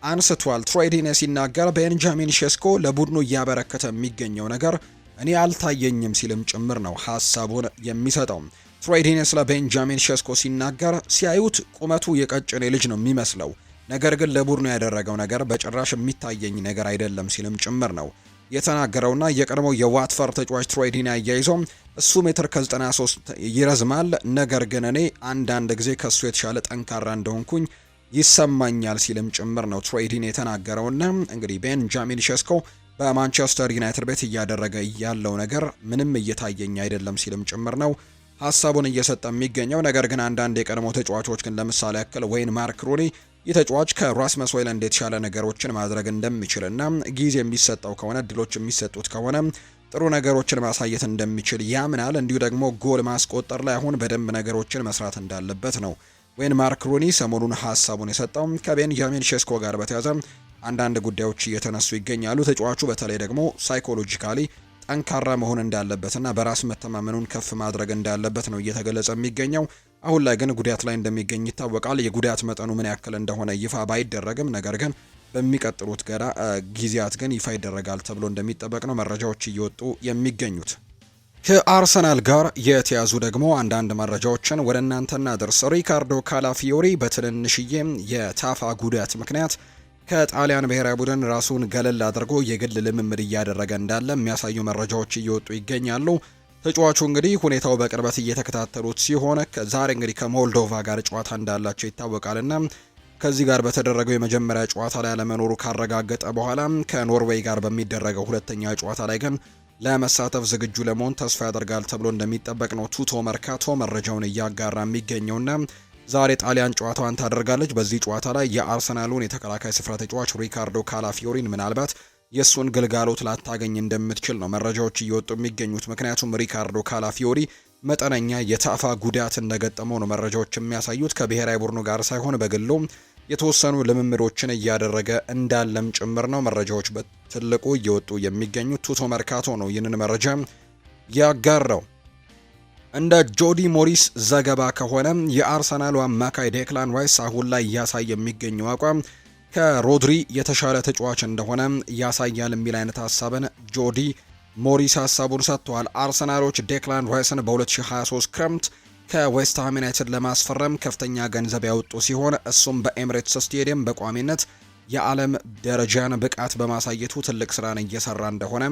አንስቷል። ትሮይ ዲኔ ሲናገር ቤንጃሚን ሼስኮ ለቡድኑ እያበረከተ የሚገኘው ነገር እኔ አልታየኝም ሲልም ጭምር ነው ሀሳቡን የሚሰጠው። ትሮይ ዲኔ ስለ ቤንጃሚን ሼስኮ ሲናገር ሲያዩት ቁመቱ የቀጭኔ ልጅ ነው የሚመስለው፣ ነገር ግን ለቡድኑ ያደረገው ነገር በጭራሽ የሚታየኝ ነገር አይደለም ሲልም ጭምር ነው የተናገረውና የቀድሞው የዋትፈርድ ተጫዋች ትሮይ ዲኒ አያይዞ እሱ ሜትር ከ93 ይረዝማል፣ ነገር ግን እኔ አንዳንድ ጊዜ ከሱ የተሻለ ጠንካራ እንደሆንኩኝ ይሰማኛል ሲልም ጭምር ነው ትሮይ ዲኒ የተናገረውና እንግዲህ ቤንጃሚን ሼስኮ በማንቸስተር ዩናይትድ ቤት እያደረገ ያለው ነገር ምንም እየታየኝ አይደለም ሲልም ጭምር ነው ሀሳቡን እየሰጠ የሚገኘው። ነገር ግን አንዳንድ የቀድሞ ተጫዋቾች ግን ለምሳሌ ያክል ወይን ማርክ ሩኒ የተጫዋች ከራስመስ ሆይሉንድ የተሻለ ነገሮችን ማድረግ እንደሚችልና ጊዜ የሚሰጠው ከሆነ እድሎች የሚሰጡት ከሆነ ጥሩ ነገሮችን ማሳየት እንደሚችል ያምናል። እንዲሁ ደግሞ ጎል ማስቆጠር ላይ አሁን በደንብ ነገሮችን መስራት እንዳለበት ነው ወይን ማርክ ሩኒ ሰሞኑን ሀሳቡን የሰጠው። ከቤንጃሚን ሼስኮ ጋር በተያያዘ አንዳንድ ጉዳዮች እየተነሱ ይገኛሉ። ተጫዋቹ በተለይ ደግሞ ሳይኮሎጂካሊ ጠንካራ መሆን እንዳለበትና በራስ መተማመኑን ከፍ ማድረግ እንዳለበት ነው እየተገለጸ የሚገኘው። አሁን ላይ ግን ጉዳት ላይ እንደሚገኝ ይታወቃል። የጉዳት መጠኑ ምን ያክል እንደሆነ ይፋ ባይደረግም ነገር ግን በሚቀጥሉት ጊዜያት ግን ይፋ ይደረጋል ተብሎ እንደሚጠበቅ ነው መረጃዎች እየወጡ የሚገኙት። ከአርሰናል ጋር የተያዙ ደግሞ አንዳንድ መረጃዎችን ወደ እናንተ እናደርስ። ሪካርዶ ካላፊዮሪ በትንንሽዬ የታፋ ጉዳት ምክንያት ከጣሊያን ብሔራዊ ቡድን ራሱን ገለል አድርጎ የግል ልምምድ እያደረገ እንዳለ የሚያሳዩ መረጃዎች እየወጡ ይገኛሉ። ተጫዋቹ እንግዲህ ሁኔታው በቅርበት እየተከታተሉት ሲሆን ዛሬ እንግዲህ ከሞልዶቫ ጋር ጨዋታ እንዳላቸው ይታወቃልና ከዚህ ጋር በተደረገው የመጀመሪያ ጨዋታ ላይ አለመኖሩ ካረጋገጠ በኋላ ከኖርዌይ ጋር በሚደረገው ሁለተኛ ጨዋታ ላይ ግን ለመሳተፍ ዝግጁ ለመሆን ተስፋ ያደርጋል ተብሎ እንደሚጠበቅ ነው ቱቶ መርካቶ መረጃውን እያጋራ የሚገኘውና ዛሬ ጣሊያን ጨዋታዋን ታደርጋለች። በዚህ ጨዋታ ላይ የአርሰናሉን የተከላካይ ስፍራ ተጫዋች ሪካርዶ ካላፊዮሪን ምናልባት የእሱን ግልጋሎት ላታገኝ እንደምትችል ነው መረጃዎች እየወጡ የሚገኙት። ምክንያቱም ሪካርዶ ካላፊዮሪ መጠነኛ የታፋ ጉዳት እንደገጠመው ነው መረጃዎች የሚያሳዩት። ከብሔራዊ ቡድኑ ጋር ሳይሆን በግሉ የተወሰኑ ልምምዶችን እያደረገ እንዳለም ጭምር ነው መረጃዎች በትልቁ እየወጡ የሚገኙት። ቱቶ መርካቶ ነው ይህንን መረጃ ያጋራው። እንደ ጆዲ ሞሪስ ዘገባ ከሆነ የአርሰናሉ አማካይ ዴክላን ራይስ አሁን ላይ እያሳየ የሚገኘው አቋም ከሮድሪ የተሻለ ተጫዋች እንደሆነ ያሳያል የሚል አይነት ሀሳብን ጆዲ ሞሪስ ሀሳቡን ሰጥቷል። አርሰናሎች ዴክላን ራይስን በ2023 ክረምት ከዌስትሃም ዩናይትድ ለማስፈረም ከፍተኛ ገንዘብ ያወጡ ሲሆን እሱም በኤምሬትስ ስቴዲየም በቋሚነት የዓለም ደረጃን ብቃት በማሳየቱ ትልቅ ስራን እየሰራ እንደሆነ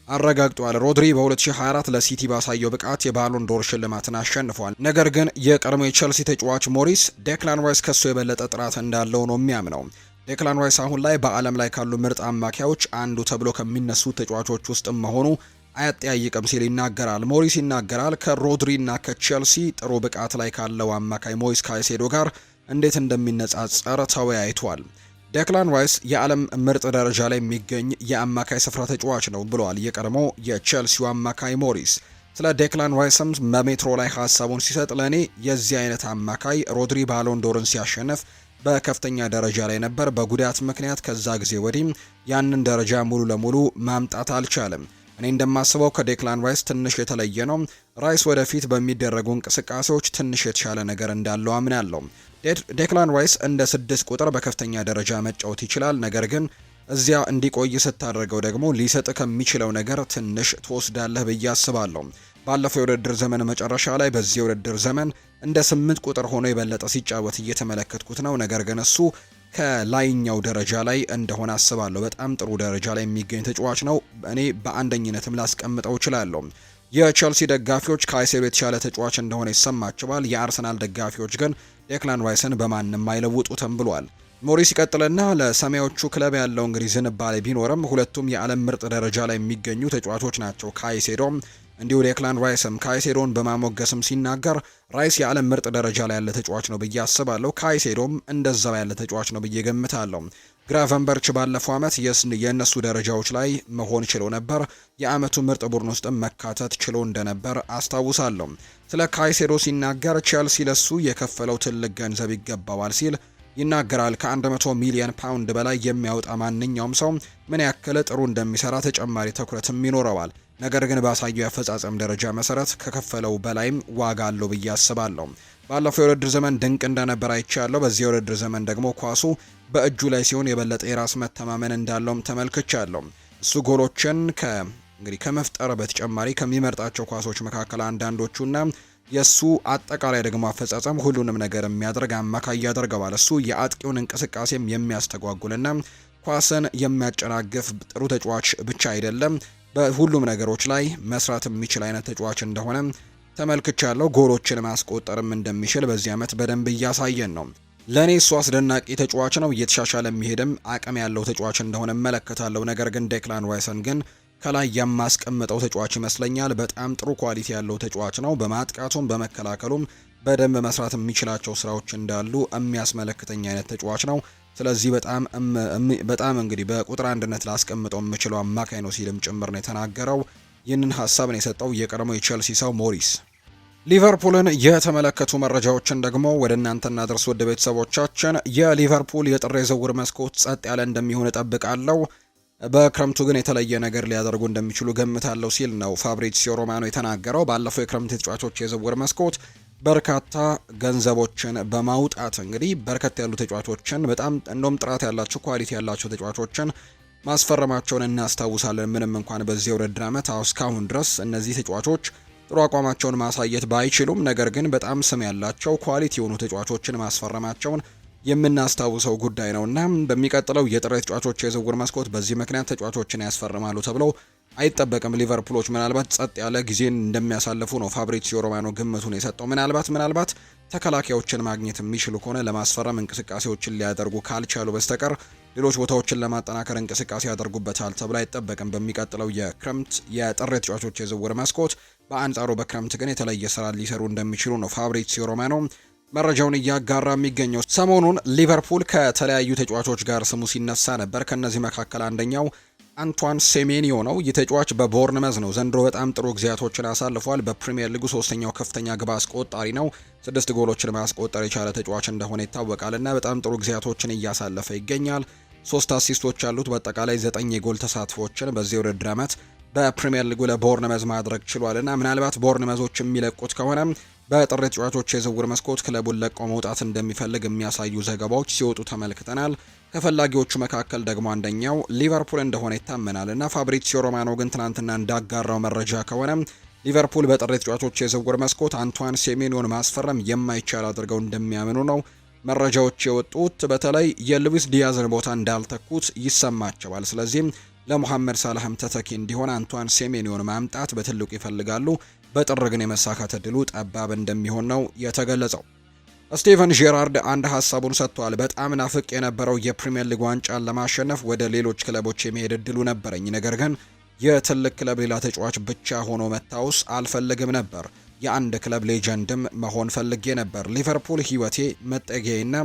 አረጋግጧል። ሮድሪ በ2024 ለሲቲ ባሳየው ብቃት የባሎን ዶር ሽልማትን አሸንፏል። ነገር ግን የቀድሞ የቼልሲ ተጫዋች ሞሪስ ዴክላን ራይስ ከሱ የበለጠ ጥራት እንዳለው ነው የሚያምነው። ዴክላን ራይስ አሁን ላይ በዓለም ላይ ካሉ ምርጥ አማካዮች አንዱ ተብሎ ከሚነሱ ተጫዋቾች ውስጥ መሆኑ አያጠያይቅም ሲል ይናገራል። ሞሪስ ይናገራል ከሮድሪ እና ከቼልሲ ጥሩ ብቃት ላይ ካለው አማካይ ሞይስ ካይሴዶ ጋር እንዴት እንደሚነጻጸር ተወያይቷል። ዴክላን ራይስ የዓለም ምርጥ ደረጃ ላይ የሚገኝ የአማካይ ስፍራ ተጫዋች ነው ብለዋል የቀድሞ የቼልሲው አማካይ ሞሪስ። ስለ ዴክላን ራይስም በሜትሮ ላይ ሀሳቡን ሲሰጥ ለእኔ የዚህ አይነት አማካይ ሮድሪ ባሎን ዶርን ሲያሸንፍ በከፍተኛ ደረጃ ላይ ነበር። በጉዳት ምክንያት ከዛ ጊዜ ወዲህ ያንን ደረጃ ሙሉ ለሙሉ ማምጣት አልቻለም። እኔ እንደማስበው ከዴክላን ራይስ ትንሽ የተለየ ነው። ራይስ ወደፊት በሚደረጉ እንቅስቃሴዎች ትንሽ የተሻለ ነገር እንዳለው አምናለሁ። ዴክላን ራይስ እንደ 6 ቁጥር በከፍተኛ ደረጃ መጫወት ይችላል። ነገር ግን እዚያ እንዲቆይ ስታደርገው ደግሞ ሊሰጥ ከሚችለው ነገር ትንሽ ትወስዳለህ ብዬ አስባለሁ። ባለፈው የውድድር ዘመን መጨረሻ ላይ በዚህ የውድድር ዘመን እንደ 8 ቁጥር ሆኖ የበለጠ ሲጫወት እየተመለከትኩት ነው። ነገር ግን እሱ ከላይኛው ደረጃ ላይ እንደሆነ አስባለሁ። በጣም ጥሩ ደረጃ ላይ የሚገኝ ተጫዋች ነው። እኔ በአንደኝነትም ላስቀምጠው እችላለሁ። የቼልሲ ደጋፊዎች ካይሴዶ የተሻለ ተጫዋች እንደሆነ ይሰማቸዋል። የአርሰናል ደጋፊዎች ግን ዴክላን ራይስን በማንም አይለውጡትም ብሏል። ሞሪስ ይቀጥልና ለሰማያዊዎቹ ክለብ ያለው እንግዲህ ዝንባሌ ቢኖርም ሁለቱም የዓለም ምርጥ ደረጃ ላይ የሚገኙ ተጫዋቾች ናቸው። ካይሴዶም እንዲሁ ዴክላን ራይስም ካይሴዶን በማሞገስም ሲናገር ራይስ የዓለም ምርጥ ደረጃ ላይ ያለ ተጫዋች ነው ብዬ አስባለሁ። ካይሴዶም እንደዛው ያለ ተጫዋች ነው ብዬ ገምታለሁ። ግራቨንበርች ባለፈው ዓመት የእነሱ ደረጃዎች ላይ መሆን ችሎ ነበር። የዓመቱ ምርጥ ቡድን ውስጥም መካተት ችሎ እንደነበር አስታውሳለሁ። ስለ ካይሴዶ ሲናገር ቼልሲ ለሱ የከፈለው ትልቅ ገንዘብ ይገባዋል ሲል ይናገራል። ከ100 ሚሊዮን ፓውንድ በላይ የሚያወጣ ማንኛውም ሰው ምን ያክል ጥሩ እንደሚሰራ ተጨማሪ ትኩረትም ይኖረዋል። ነገር ግን ባሳየው የአፈጻጸም ደረጃ መሰረት ከከፈለው በላይም ዋጋ አለው ብዬ አስባለሁ። ባለፈው የውድድር ዘመን ድንቅ እንደነበር አይቻለሁ። በዚህ የውድድር ዘመን ደግሞ ኳሱ በእጁ ላይ ሲሆን የበለጠ የራስ መተማመን እንዳለውም ተመልክቻለሁ። እሱ ጎሎችን ከመፍጠር በተጨማሪ ከሚመርጣቸው ኳሶች መካከል አንዳንዶቹና የሱ አጠቃላይ ደግሞ አፈጻጸም ሁሉንም ነገር የሚያደርግ አማካይ ያደርገዋል። እሱ የአጥቂውን እንቅስቃሴም የሚያስተጓጉልና ኳስን የሚያጨናግፍ ጥሩ ተጫዋች ብቻ አይደለም፣ በሁሉም ነገሮች ላይ መስራት የሚችል አይነት ተጫዋች እንደሆነ ተመልክቻለሁ። ጎሎችን ማስቆጠርም እንደሚችል በዚህ ዓመት በደንብ እያሳየን ነው። ለእኔ እሱ አስደናቂ ተጫዋች ነው። እየተሻሻለ የሚሄድም አቅም ያለው ተጫዋች እንደሆነ እመለከታለሁ። ነገር ግን ዴክላን ራይስን ግን ከላይ የማስቀምጠው ተጫዋች ይመስለኛል። በጣም ጥሩ ኳሊቲ ያለው ተጫዋች ነው። በማጥቃቱም በመከላከሉም በደንብ መስራት የሚችላቸው ስራዎች እንዳሉ የሚያስመለክተኝ አይነት ተጫዋች ነው። ስለዚህ በጣም እንግዲህ በቁጥር አንድነት ላስቀምጠው የምችለው አማካይ ነው ሲልም ጭምር ነው የተናገረው። ይህንን ሀሳብን የሰጠው የቀድሞ የቼልሲ ሰው ሞሪስ። ሊቨርፑልን የተመለከቱ መረጃዎችን ደግሞ ወደ እናንተ እናድርስ ውድ ቤተሰቦቻችን። የሊቨርፑል የጥር የዝውውር መስኮት ጸጥ ያለ እንደሚሆን እጠብቃለሁ፣ በክረምቱ ግን የተለየ ነገር ሊያደርጉ እንደሚችሉ ገምታለሁ ሲል ነው ፋብሪዚዮ ሮማኖ የተናገረው። ባለፈው የክረምት ተጫዋቾች የዝውውር መስኮት በርካታ ገንዘቦችን በማውጣት እንግዲህ በርከት ያሉ ተጫዋቾችን በጣም እንደውም ጥራት ያላቸው ኳሊቲ ያላቸው ተጫዋቾችን ማስፈረማቸውን እናስታውሳለን። ምንም እንኳን በዚህ የውድድር ዓመት እስካሁን ድረስ እነዚህ ተጫዋቾች ጥሩ አቋማቸውን ማሳየት ባይችሉም ነገር ግን በጣም ስም ያላቸው ኳሊቲ የሆኑ ተጫዋቾችን ማስፈረማቸውን የምናስታውሰው ጉዳይ ነውና በሚቀጥለው የጥር ተጫዋቾች የዝውውር መስኮት በዚህ ምክንያት ተጫዋቾችን ያስፈርማሉ ተብሎ አይጠበቅም። ሊቨርፑሎች ምናልባት ጸጥ ያለ ጊዜን እንደሚያሳልፉ ነው ፋብሪዚዮ ሮማኖ ግምቱን የሰጠው። ምናልባት ተከላካዮችን ማግኘት የሚችሉ ከሆነ ለማስፈረም እንቅስቃሴዎችን ሊያደርጉ ካልቻሉ በስተቀር ሌሎች ቦታዎችን ለማጠናከር እንቅስቃሴ ያደርጉበታል ተብሎ አይጠበቅም በሚቀጥለው የክረምት የጥር ተጫዋቾች የዝውውር መስኮት። በአንጻሩ በክረምት ግን የተለየ ስራ ሊሰሩ እንደሚችሉ ነው ፋብሪዚዮ ሮማኖ መረጃውን እያጋራ የሚገኘው። ሰሞኑን ሊቨርፑል ከተለያዩ ተጫዋቾች ጋር ስሙ ሲነሳ ነበር። ከነዚህ መካከል አንደኛው አንቷን ሴሜኒዮ ነው። ይህ ተጫዋች በቦርንመዝ ነው ዘንድሮ በጣም ጥሩ ጊዜያቶችን አሳልፏል። በፕሪሚየር ሊጉ ሶስተኛው ከፍተኛ ግብ አስቆጣሪ ነው። 6 ጎሎችን ማስቆጠር የቻለ ተጫዋች እንደሆነ ይታወቃል እና በጣም ጥሩ ጊዜያቶችን እያሳለፈ ይገኛል። 3 አሲስቶች ያሉት በአጠቃላይ 9 የጎል ተሳትፎችን በዚህ ውድድር ዓመት በፕሪሚየር ሊጉ ለቦርንመዝ ማድረግ ችሏልና ምናልባት ቦርንመዞች የሚለቁት ከሆነ በጥር ተጫዋቾች የዝውውር መስኮት ክለቡን ለቆ መውጣት እንደሚፈልግ የሚያሳዩ ዘገባዎች ሲወጡ ተመልክተናል። ከፈላጊዎቹ መካከል ደግሞ አንደኛው ሊቨርፑል እንደሆነ ይታመናል እና ፋብሪዚዮ ሮማኖ ግን ትናንትና እንዳጋራው መረጃ ከሆነ ሊቨርፑል በጥር ተጫዋቾች የዝውውር መስኮት አንቷን ሴሜኒዮን ማስፈረም የማይቻል አድርገው እንደሚያምኑ ነው መረጃዎች የወጡት። በተለይ የሉዊስ ዲያዝን ቦታ እንዳልተኩት ይሰማቸዋል። ስለዚህም ለሙሐመድ ሳላህም ተተኪ እንዲሆን አንቷን ሴሜኒዮን ማምጣት በትልቁ ይፈልጋሉ። በጥር ግን የመሳካት እድሉ ጠባብ እንደሚሆን ነው የተገለጸው። ስቴቨን ጄራርድ አንድ ሀሳቡን ሰጥቷል። በጣም ናፍቅ የነበረው የፕሪሚየር ሊግ ዋንጫን ለማሸነፍ ወደ ሌሎች ክለቦች የመሄድ እድሉ ነበረኝ። ነገር ግን የትልቅ ክለብ ሌላ ተጫዋች ብቻ ሆኖ መታወስ አልፈልግም ነበር። የአንድ ክለብ ሌጀንድም መሆን ፈልጌ ነበር። ሊቨርፑል ህይወቴ፣ መጠጊያዬና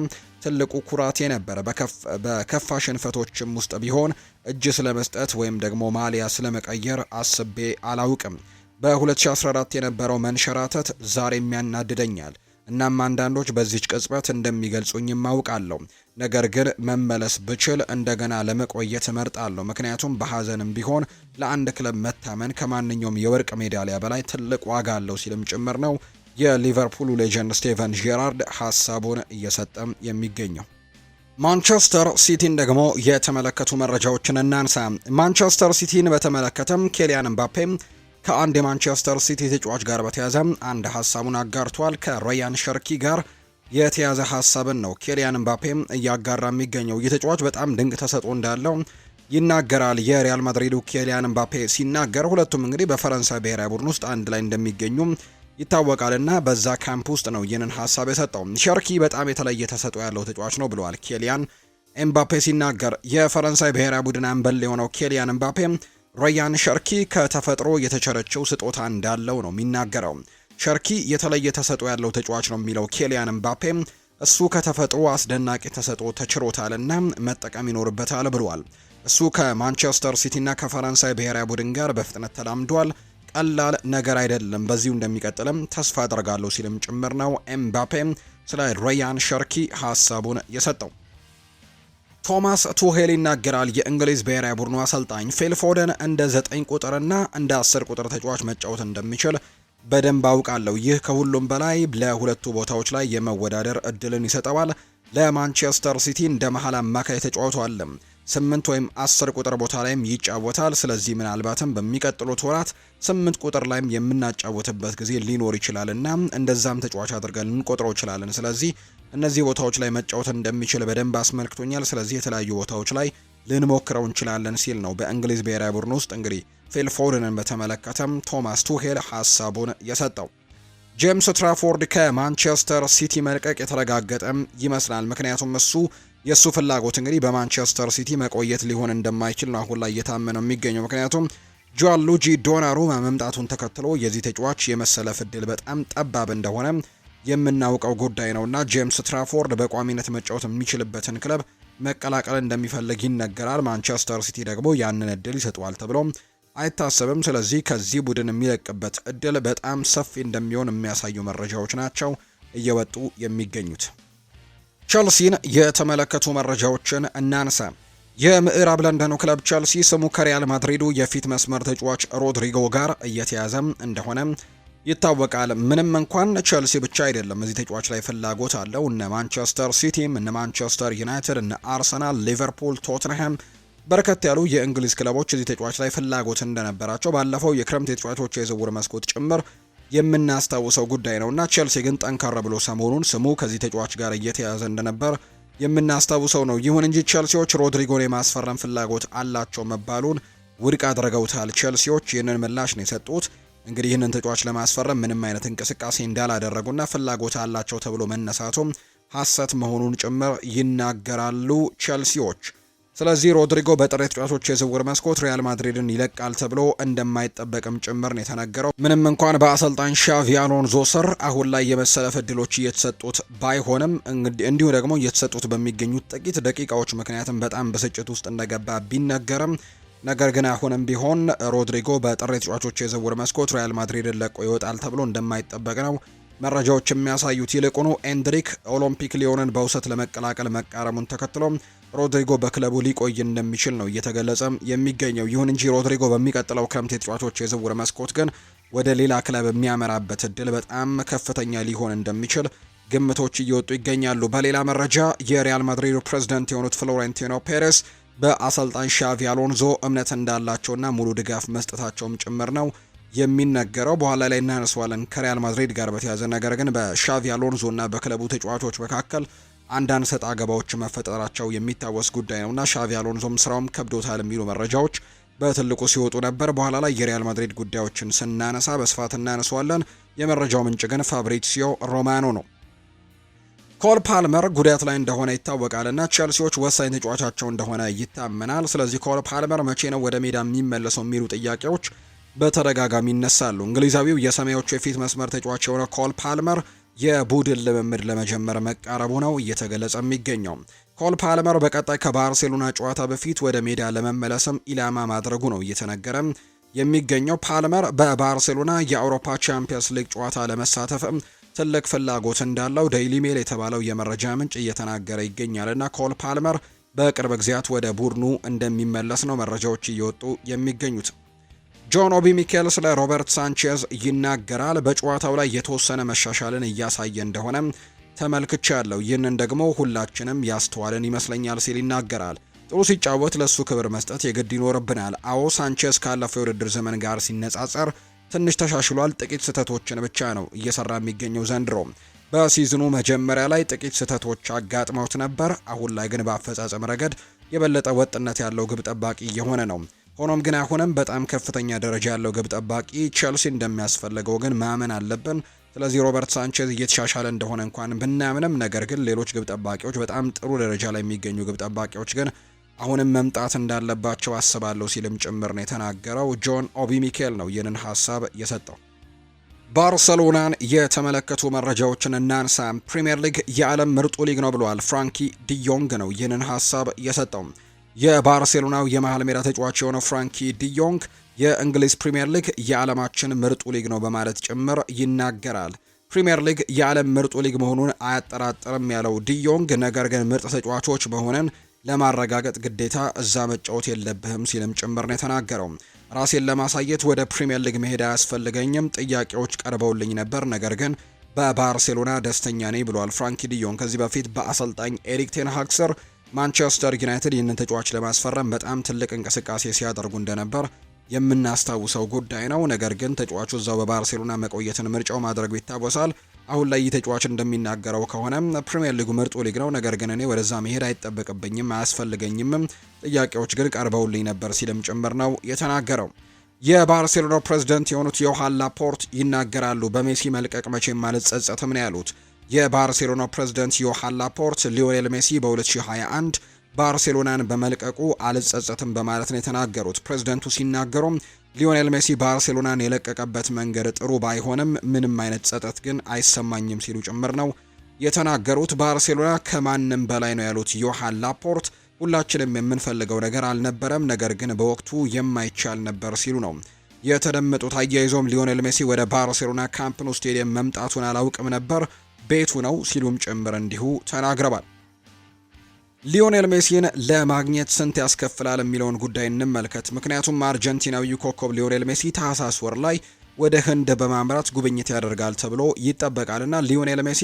ትልቁ ኩራቴ ነበር። በከፋ ሽንፈቶችም ውስጥ ቢሆን እጅ ስለመስጠት ወይም ደግሞ ማሊያ ስለመቀየር አስቤ አላውቅም። በ2014 የነበረው መንሸራተት ዛሬም ያናድደኛል። እናም አንዳንዶች በዚች ቅጽበት እንደሚገልጹኝም አውቃለሁ። ነገር ግን መመለስ ብችል እንደገና ለመቆየት እመርጣለሁ። ምክንያቱም በሐዘንም ቢሆን ለአንድ ክለብ መታመን ከማንኛውም የወርቅ ሜዳሊያ በላይ ትልቅ ዋጋ አለው ሲልም ጭምር ነው የሊቨርፑሉ ሌጀንድ ስቴቨን ጄራርድ ሀሳቡን እየሰጠም የሚገኘው። ማንቸስተር ሲቲን ደግሞ የተመለከቱ መረጃዎችን እናንሳ። ማንቸስተር ሲቲን በተመለከተም ኬሊያን ምባፔ ከአንድ የማንቸስተር ሲቲ ተጫዋች ጋር በተያዘ አንድ ሀሳቡን አጋርቷል። ከራያን ሸርኪ ጋር የተያዘ ሀሳብን ነው ኬሊያን ምባፔም እያጋራ የሚገኘው። ይህ ተጫዋች በጣም ድንቅ ተሰጥኦ እንዳለው ይናገራል። የሪያል ማድሪዱ ኬሊያን ምባፔ ሲናገር ሁለቱም እንግዲህ በፈረንሳይ ብሔራዊ ቡድን ውስጥ አንድ ላይ እንደሚገኙ ይታወቃልና በዛ ካምፕ ውስጥ ነው ይህንን ሀሳብ የሰጠው። ሸርኪ በጣም የተለየ ተሰጥኦ ያለው ተጫዋች ነው ብለዋል ኬሊያን ኤምባፔ ሲናገር። የፈረንሳይ ብሔራዊ ቡድን አምበል የሆነው ኬሊያን ኤምባፔ ራያን ሸርኪ ከተፈጥሮ የተቸረችው ስጦታ እንዳለው ነው የሚናገረው። ሸርኪ የተለየ ተሰጥኦ ያለው ተጫዋች ነው የሚለው ኬሊያን ኤምባፔ እሱ ከተፈጥሮ አስደናቂ ተሰጥኦ ተችሮታልና መጠቀም ይኖርበታል ብሏል። እሱ ከማንቸስተር ሲቲና ከፈረንሳይ ብሔራዊ ቡድን ጋር በፍጥነት ተላምዷል። ቀላል ነገር አይደለም። በዚሁ እንደሚቀጥልም ተስፋ አደርጋለሁ ሲልም ጭምር ነው ኤምባፔ ስለ ራያን ሸርኪ ሀሳቡን የሰጠው። ቶማስ ቱሄል ይናገራል። የእንግሊዝ ብሔራዊ ቡድኑ አሰልጣኝ ፊል ፎደን እንደ 9 ቁጥርና እንደ 10 ቁጥር ተጫዋች መጫወት እንደሚችል በደንብ አውቃለሁ። ይህ ከሁሉም በላይ ለሁለቱ ቦታዎች ላይ የመወዳደር እድልን ይሰጠዋል። ለማንቸስተር ሲቲ እንደ መሃል አማካይ ተጫውቷል። 8 ወይም 10 ቁጥር ቦታ ላይም ይጫወታል። ስለዚህ ምናልባትም በሚቀጥሉት ወራት 8 ቁጥር ላይም የምናጫወትበት ጊዜ ሊኖር ይችላልና እንደዛም ተጫዋች አድርገን ልንቆጥረው ይችላለን። ስለዚህ እነዚህ ቦታዎች ላይ መጫወት እንደሚችል በደንብ አስመልክቶኛል። ስለዚህ የተለያዩ ቦታዎች ላይ ልንሞክረው እንችላለን ሲል ነው በእንግሊዝ ብሔራዊ ቡድን ውስጥ እንግዲህ ፊል ፎደንን በተመለከተም ቶማስ ቱሄል ሀሳቡን የሰጠው። ጄምስ ትራፎርድ ከማንቸስተር ሲቲ መልቀቅ የተረጋገጠ ይመስላል። ምክንያቱም የእሱ ፍላጎት እንግዲህ በማንቸስተር ሲቲ መቆየት ሊሆን እንደማይችል ነው አሁን ላይ እየታመነው የሚገኘው። ምክንያቱም ጂያንሉጂ ዶናሩማ መምጣቱን ተከትሎ የዚህ ተጫዋች የመሰለፍ ዕድል በጣም ጠባብ እንደሆነ የምናውቀው ጉዳይ ነውና ጄምስ ትራፎርድ በቋሚነት መጫወት የሚችልበትን ክለብ መቀላቀል እንደሚፈልግ ይነገራል። ማንቸስተር ሲቲ ደግሞ ያንን እድል ይሰጠዋል ተብሎ አይታሰብም። ስለዚህ ከዚህ ቡድን የሚለቅበት እድል በጣም ሰፊ እንደሚሆን የሚያሳዩ መረጃዎች ናቸው እየወጡ የሚገኙት። ቸልሲን የተመለከቱ መረጃዎችን እናንሳ። የምዕራብ ለንደኑ ክለብ ቸልሲ ስሙ ከሪያል ማድሪዱ የፊት መስመር ተጫዋች ሮድሪጎ ጋር እየተያዘ እንደሆነ ይታወቃል። ምንም እንኳን ቸልሲ ብቻ አይደለም እዚህ ተጫዋች ላይ ፍላጎት አለው። እነ ማንቸስተር ሲቲም፣ እነ ማንቸስተር ዩናይትድ፣ እነ አርሰናል፣ ሊቨርፑል፣ ቶትንሃም በርከት ያሉ የእንግሊዝ ክለቦች እዚህ ተጫዋች ላይ ፍላጎት እንደነበራቸው ባለፈው የክረምት የተጫዋቾች የዝውውር መስኮት ጭምር የምናስታውሰው ጉዳይ ነውና ቸልሲ ግን ጠንካራ ብሎ ሰሞኑን ስሙ ከዚህ ተጫዋች ጋር እየተያዘ እንደነበር የምናስታውሰው ነው። ይሁን እንጂ ቸልሲዎች ሮድሪጎን የማስፈረም ፍላጎት አላቸው መባሉን ውድቅ አድርገውታል። ቸልሲዎች ይህንን ምላሽ ነው የሰጡት። እንግዲህ ይህንን ተጫዋች ለማስፈረም ምንም አይነት እንቅስቃሴ እንዳላደረጉና ፍላጎት አላቸው ተብሎ መነሳቱም ሐሰት መሆኑን ጭምር ይናገራሉ ቸልሲዎች። ስለዚህ ሮድሪጎ በጥር ተጫዋቾች የዝውውር መስኮት ሪያል ማድሪድን ይለቃል ተብሎ እንደማይጠበቅም ጭምር ነው የተነገረው። ምንም እንኳን በአሰልጣኝ ሻቪ አሎንዞ ስር አሁን ላይ የመሰለፍ እድሎች እየተሰጡት ባይሆንም እንዲሁ ደግሞ እየተሰጡት በሚገኙት ጥቂት ደቂቃዎች ምክንያትም በጣም ብስጭት ውስጥ እንደገባ ቢነገርም ነገር ግን አሁንም ቢሆን ሮድሪጎ በጥር ተጫዋቾች የዝውውር መስኮት ሪያል ማድሪድን ለቆ ይወጣል ተብሎ እንደማይጠበቅ ነው መረጃዎች የሚያሳዩት። ይልቁኑ ኤንድሪክ ኦሎምፒክ ሊዮንን በውሰት ለመቀላቀል መቃረሙን ተከትሎ ሮድሪጎ በክለቡ ሊቆይ እንደሚችል ነው እየተገለጸ የሚገኘው። ይሁን እንጂ ሮድሪጎ በሚቀጥለው ክረምት የተጫዋቾች የዝውውር መስኮት ግን ወደ ሌላ ክለብ የሚያመራበት እድል በጣም ከፍተኛ ሊሆን እንደሚችል ግምቶች እየወጡ ይገኛሉ። በሌላ መረጃ የሪያል ማድሪዱ ፕሬዝዳንት የሆኑት ፍሎሬንቲኖ ፔሬስ በአሰልጣኝ ሻቪ አሎንዞ እምነት እንዳላቸውና ሙሉ ድጋፍ መስጠታቸውም ጭምር ነው የሚነገረው። በኋላ ላይ እናነሳዋለን ከሪያል ማድሪድ ጋር በተያያዘ። ነገር ግን በሻቪ አሎንዞ እና በክለቡ ተጫዋቾች መካከል አንዳንድ ሰጣ ገባዎች መፈጠራቸው የሚታወስ ጉዳይ ነውና ሻቪ አሎንዞም ስራውም ከብዶታል የሚሉ መረጃዎች በትልቁ ሲወጡ ነበር። በኋላ ላይ የሪያል ማድሪድ ጉዳዮችን ስናነሳ በስፋት እናነሳዋለን። የመረጃው ምንጭ ግን ፋብሪሲዮ ሮማኖ ነው። ኮል ፓልመር ጉዳት ላይ እንደሆነ ይታወቃልና ቸልሲዎች ወሳኝ ተጫዋቻቸው እንደሆነ ይታመናል። ስለዚህ ኮል ፓልመር መቼ ነው ወደ ሜዳ የሚመለሰው የሚሉ ጥያቄዎች በተደጋጋሚ ይነሳሉ። እንግሊዛዊው የሰማያዊዎቹ የፊት መስመር ተጫዋች የሆነ ኮል ፓልመር የቡድን ልምምድ ለመጀመር መቃረቡ ነው እየተገለጸ የሚገኘው። ኮል ፓልመር በቀጣይ ከባርሴሎና ጨዋታ በፊት ወደ ሜዳ ለመመለስም ኢላማ ማድረጉ ነው እየተነገረ የሚገኘው። ፓልመር በባርሴሎና የአውሮፓ ቻምፒየንስ ሊግ ጨዋታ ለመሳተፍም ትልቅ ፍላጎት እንዳለው ዴይሊ ሜል የተባለው የመረጃ ምንጭ እየተናገረ ይገኛልና ኮል ፓልመር በቅርብ ጊዜያት ወደ ቡድኑ እንደሚመለስ ነው መረጃዎች እየወጡ የሚገኙት። ጆን ኦቢ ሚኬል ስለ ሮበርት ሳንቼዝ ይናገራል። በጨዋታው ላይ የተወሰነ መሻሻልን እያሳየ እንደሆነ ተመልክቻለሁ። ይህንን ደግሞ ሁላችንም ያስተዋልን ይመስለኛል ሲል ይናገራል። ጥሩ ሲጫወት ለሱ ክብር መስጠት የግድ ይኖርብናል። አዎ ሳንቼዝ ካለፈው የውድድር ዘመን ጋር ሲነጻጸር ትንሽ ተሻሽሏል። ጥቂት ስህተቶችን ብቻ ነው እየሰራ የሚገኘው ዘንድሮ። በሲዝኑ መጀመሪያ ላይ ጥቂት ስህተቶች አጋጥመውት ነበር። አሁን ላይ ግን በአፈጻጸም ረገድ የበለጠ ወጥነት ያለው ግብ ጠባቂ እየሆነ ነው። ሆኖም ግን አሁንም በጣም ከፍተኛ ደረጃ ያለው ግብ ጠባቂ ቸልሲ እንደሚያስፈልገው ግን ማመን አለብን። ስለዚህ ሮበርት ሳንቼዝ እየተሻሻለ እንደሆነ እንኳን ብናምንም ነገር ግን ሌሎች ግብ ጠባቂዎች በጣም ጥሩ ደረጃ ላይ የሚገኙ ግብ ጠባቂዎች ግን አሁንም መምጣት እንዳለባቸው አስባለሁ ሲልም ጭምር ነው የተናገረው። ጆን ኦቢ ሚኬል ነው ይህንን ሀሳብ የሰጠው። ባርሰሎናን የተመለከቱ መረጃዎችን እናንሳ። ፕሪሚየር ሊግ የዓለም ምርጡ ሊግ ነው ብለዋል ፍራንኪ ዲዮንግ ነው ይህንን ሀሳብ የሰጠው። የባርሴሎናው የመሃል ሜዳ ተጫዋች የሆነው ፍራንኪ ዲዮንግ የእንግሊዝ ፕሪሚየር ሊግ የዓለማችን ምርጡ ሊግ ነው በማለት ጭምር ይናገራል። ፕሪሚየር ሊግ የዓለም ምርጡ ሊግ መሆኑን አያጠራጥርም ያለው ዲዮንግ ነገር ግን ምርጥ ተጫዋቾች መሆንን ለማረጋገጥ ግዴታ እዛ መጫወት የለብህም ሲልም ጭምር ነው የተናገረው። ራሴን ለማሳየት ወደ ፕሪሚየር ሊግ መሄድ አያስፈልገኝም። ጥያቄዎች ቀርበውልኝ ነበር፣ ነገር ግን በባርሴሎና ደስተኛ ነኝ ብሏል ፍራንኪ ዲዮንግ። ከዚህ በፊት በአሰልጣኝ ኤሪክ ቴን ሃግ ስር ማንቸስተር ዩናይትድ ይህንን ተጫዋች ለማስፈረም በጣም ትልቅ እንቅስቃሴ ሲያደርጉ እንደነበር የምናስታውሰው ጉዳይ ነው። ነገር ግን ተጫዋቹ እዛው በባርሴሎና መቆየትን ምርጫው ማድረጉ ይታወሳል። አሁን ላይ ተጫዋች እንደሚናገረው ከሆነ ፕሪሚየር ሊጉ ምርጡ ሊግ ነው፣ ነገር ግን እኔ ወደዛ መሄድ አይጠበቅብኝም፣ አያስፈልገኝም፣ ጥያቄዎች ግን ቀርበውልኝ ነበር ሲልም ጭምር ነው የተናገረው። የባርሴሎና ፕሬዝዳንት የሆኑት ዮሃን ላፖርት ይናገራሉ። በሜሲ መልቀቅ መቼም አልጸጸትም ነው ያሉት። የባርሴሎና ፕሬዝዳንት ዮሃን ላፖርት ሊዮኔል ሜሲ በ2021 ባርሴሎናን በመልቀቁ አልጸጸትም በማለት ነው የተናገሩት። ፕሬዝዳንቱ ሲናገሩም ሊዮኔል ሜሲ ባርሴሎናን የለቀቀበት መንገድ ጥሩ ባይሆንም ምንም አይነት ጸጸት ግን አይሰማኝም ሲሉ ጭምር ነው የተናገሩት። ባርሴሎና ከማንም በላይ ነው ያሉት ዮሃን ላፖርት ሁላችንም የምንፈልገው ነገር አልነበረም፣ ነገር ግን በወቅቱ የማይቻል ነበር ሲሉ ነው የተደመጡት። አያይዞም ሊዮኔል ሜሲ ወደ ባርሴሎና ካምፕ ኑ ስቴዲየም መምጣቱን አላውቅም ነበር፣ ቤቱ ነው ሲሉም ጭምር እንዲሁ ተናግረዋል። ሊዮኔል ሜሲን ለማግኘት ስንት ያስከፍላል የሚለውን ጉዳይ እንመልከት። ምክንያቱም አርጀንቲናዊው ኮከብ ሊዮኔል ሜሲ ታህሳስ ወር ላይ ወደ ህንድ በማምራት ጉብኝት ያደርጋል ተብሎ ይጠበቃልና ሊዮኔል ሜሲ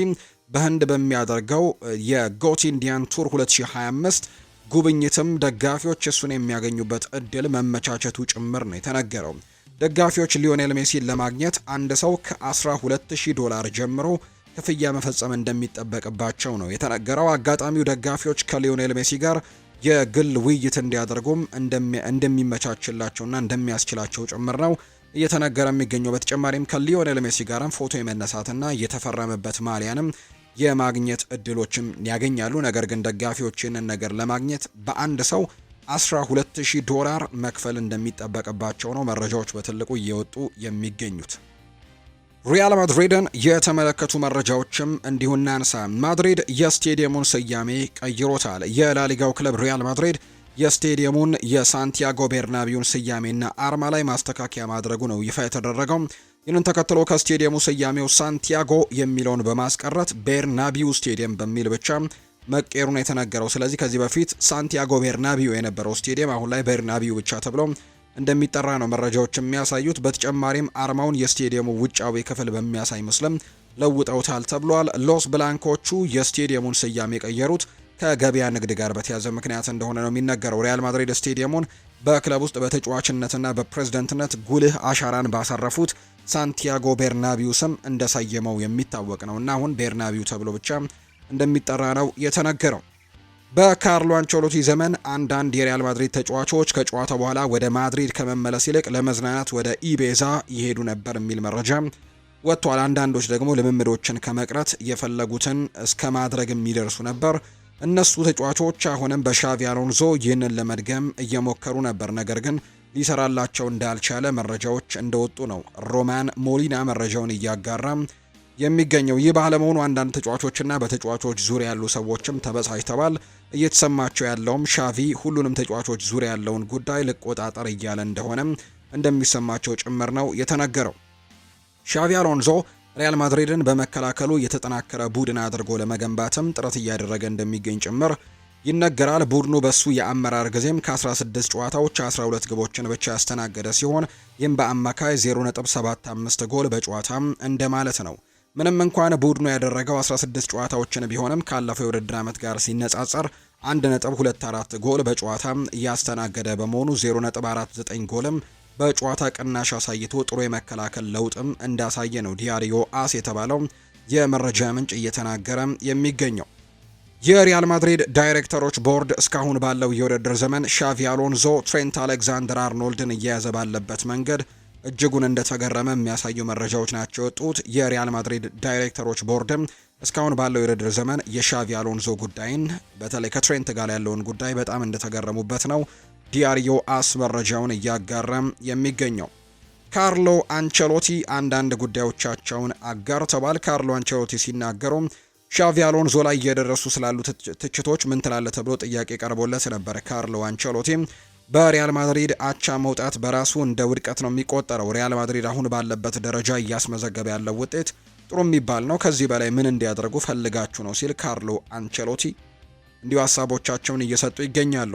በህንድ በሚያደርገው የጎት ኢንዲያን ቱር 2025 ጉብኝትም ደጋፊዎች እሱን የሚያገኙበት እድል መመቻቸቱ ጭምር ነው የተነገረው። ደጋፊዎች ሊዮኔል ሜሲን ለማግኘት አንድ ሰው $12,000 ጀምሮ ክፍያ መፈጸም እንደሚጠበቅባቸው ነው የተነገረው። አጋጣሚው ደጋፊዎች ከሊዮኔል ሜሲ ጋር የግል ውይይት እንዲያደርጉም እንደሚመቻችላቸውና እንደሚያስችላቸው ጭምር ነው እየተነገረ የሚገኘው። በተጨማሪም ከሊዮኔል ሜሲ ጋርም ፎቶ የመነሳትና የተፈረመበት ማሊያንም የማግኘት እድሎችም ያገኛሉ። ነገር ግን ደጋፊዎች ይህንን ነገር ለማግኘት በአንድ ሰው $12,000 መክፈል እንደሚጠበቅባቸው ነው መረጃዎች በትልቁ እየወጡ የሚገኙት። ሪያል ማድሪድን የተመለከቱ መረጃዎችም እንዲሁ እናንሳ። ማድሪድ የስቴዲየሙን ስያሜ ቀይሮታል። የላሊጋው ክለብ ሪያል ማድሪድ የስቴዲየሙን የሳንቲያጎ ቤርናቢውን ስያሜና አርማ ላይ ማስተካከያ ማድረጉ ነው ይፋ የተደረገው። ይህንን ተከትሎ ከስቴዲየሙ ስያሜው ሳንቲያጎ የሚለውን በማስቀረት ቤርናቢው ስቴዲየም በሚል ብቻ መቀየሩን የተነገረው። ስለዚህ ከዚህ በፊት ሳንቲያጎ ቤርናቢው የነበረው ስቴዲየም አሁን ላይ ቤርናቢው ብቻ ተብሎ እንደሚጠራ ነው መረጃዎች የሚያሳዩት። በተጨማሪም አርማውን የስቴዲየሙ ውጫዊ ክፍል በሚያሳይ ምስልም ለውጠውታል ተብሏል። ሎስ ብላንኮቹ የስቴዲየሙን ስያሜ የቀየሩት ከገበያ ንግድ ጋር በተያዘ ምክንያት እንደሆነ ነው የሚነገረው። ሪያል ማድሪድ ስቴዲየሙን በክለብ ውስጥ በተጫዋችነትና በፕሬዝዳንትነት ጉልህ አሻራን ባሳረፉት ሳንቲያጎ ቤርናቢው ስም እንደሰየመው የሚታወቅ ነው እና አሁን ቤርናቢው ተብሎ ብቻ እንደሚጠራ ነው የተነገረው። በካርሎ አንቸሎቲ ዘመን አንዳንድ የሪያል ማድሪድ ተጫዋቾች ከጨዋታ በኋላ ወደ ማድሪድ ከመመለስ ይልቅ ለመዝናናት ወደ ኢቤዛ ይሄዱ ነበር የሚል መረጃ ወጥቷል። አንዳንዶች ደግሞ ልምምዶችን ከመቅረት የፈለጉትን እስከ ማድረግ የሚደርሱ ነበር። እነሱ ተጫዋቾች አሁንም በሻቪ አሎንዞ ይህንን ለመድገም እየሞከሩ ነበር፣ ነገር ግን ሊሰራላቸው እንዳልቻለ መረጃዎች እንደወጡ ነው ሮማን ሞሊና መረጃውን እያጋራ የሚገኘው። ይህ ባለመሆኑ አንዳንድ ተጫዋቾችና በተጫዋቾች ዙሪያ ያሉ ሰዎችም ተበሳጭተዋል። እየተሰማቸው ያለውም ሻቪ ሁሉንም ተጫዋቾች ዙሪያ ያለውን ጉዳይ ልቆጣጠር እያለ እንደሆነም እንደሚሰማቸው ጭምር ነው የተነገረው። ሻቪ አሎንዞ ሪያል ማድሪድን በመከላከሉ የተጠናከረ ቡድን አድርጎ ለመገንባትም ጥረት እያደረገ እንደሚገኝ ጭምር ይነገራል። ቡድኑ በሱ የአመራር ጊዜም ከ16 ጨዋታዎች 12 ግቦችን ብቻ ያስተናገደ ሲሆን ይህም በአማካይ 0.75 ጎል በጨዋታም እንደማለት ነው። ምንም እንኳን ቡድኑ ያደረገው 16 ጨዋታዎችን ቢሆንም ካለፈው የውድድር ዓመት ጋር ሲነጻጸር 1.24 ጎል በጨዋታ እያስተናገደ በመሆኑ 0.49 ጎልም በጨዋታ ቅናሽ አሳይቶ ጥሩ የመከላከል ለውጥም እንዳሳየ ነው ዲያሪዮ አስ የተባለው የመረጃ ምንጭ እየተናገረ የሚገኘው። የሪያል ማድሪድ ዳይሬክተሮች ቦርድ እስካሁን ባለው የውድድር ዘመን ሻቪ አሎንዞ ትሬንት አሌክዛንደር አርኖልድን እየያዘ ባለበት መንገድ እጅጉን እንደተገረመ የሚያሳዩ መረጃዎች ናቸው የወጡት። የሪያል ማድሪድ ዳይሬክተሮች ቦርድም እስካሁን ባለው የውድድር ዘመን የሻቪ አሎንዞ ጉዳይን በተለይ ከትሬንት ጋር ያለውን ጉዳይ በጣም እንደተገረሙበት ነው ዲያሪዮ አስ መረጃውን እያጋራም የሚገኘው። ካርሎ አንቸሎቲ አንዳንድ ጉዳዮቻቸውን አጋርተዋል። ካርሎ አንቸሎቲ ሲናገሩ ሻቪ አሎንዞ ላይ እየደረሱ ስላሉ ትችቶች ምን ትላለህ ተብሎ ጥያቄ ቀርቦለት ነበር። ካርሎ አንቸሎቲ በሪያል ማድሪድ አቻ መውጣት በራሱ እንደ ውድቀት ነው የሚቆጠረው። ሪያል ማድሪድ አሁን ባለበት ደረጃ እያስመዘገበ ያለው ውጤት ጥሩ የሚባል ነው። ከዚህ በላይ ምን እንዲያደርጉ ፈልጋችሁ ነው ሲል ካርሎ አንቸሎቲ እንዲሁ ሀሳቦቻቸውን እየሰጡ ይገኛሉ።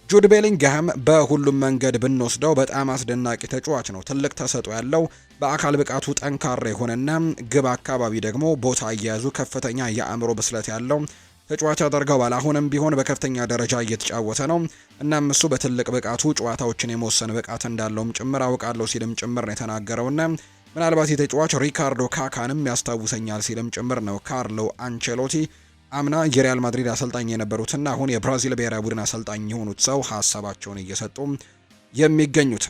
ጁድ ቤሊንግሃም በሁሉም መንገድ ብንወስደው በጣም አስደናቂ ተጫዋች ነው። ትልቅ ተሰጥኦ ያለው፣ በአካል ብቃቱ ጠንካራ የሆነና ግብ አካባቢ ደግሞ ቦታ አያያዙ ከፍተኛ የአእምሮ ብስለት ያለው ተጫዋች ያደርገዋል። አሁንም ቢሆን በከፍተኛ ደረጃ እየተጫወተ ነው። እናም እሱ በትልቅ ብቃቱ ጨዋታዎችን የመወሰን ብቃት እንዳለውም ጭምር አውቃለሁ ሲልም ጭምር ነው የተናገረውና ምናልባት የተጫዋች ሪካርዶ ካካንም ያስታውሰኛል ሲልም ጭምር ነው ካርሎ አንቸሎቲ አምና የሪያል ማድሪድ አሰልጣኝ የነበሩትና አሁን የብራዚል ብሔራዊ ቡድን አሰልጣኝ የሆኑት ሰው ሀሳባቸውን እየሰጡ የሚገኙት።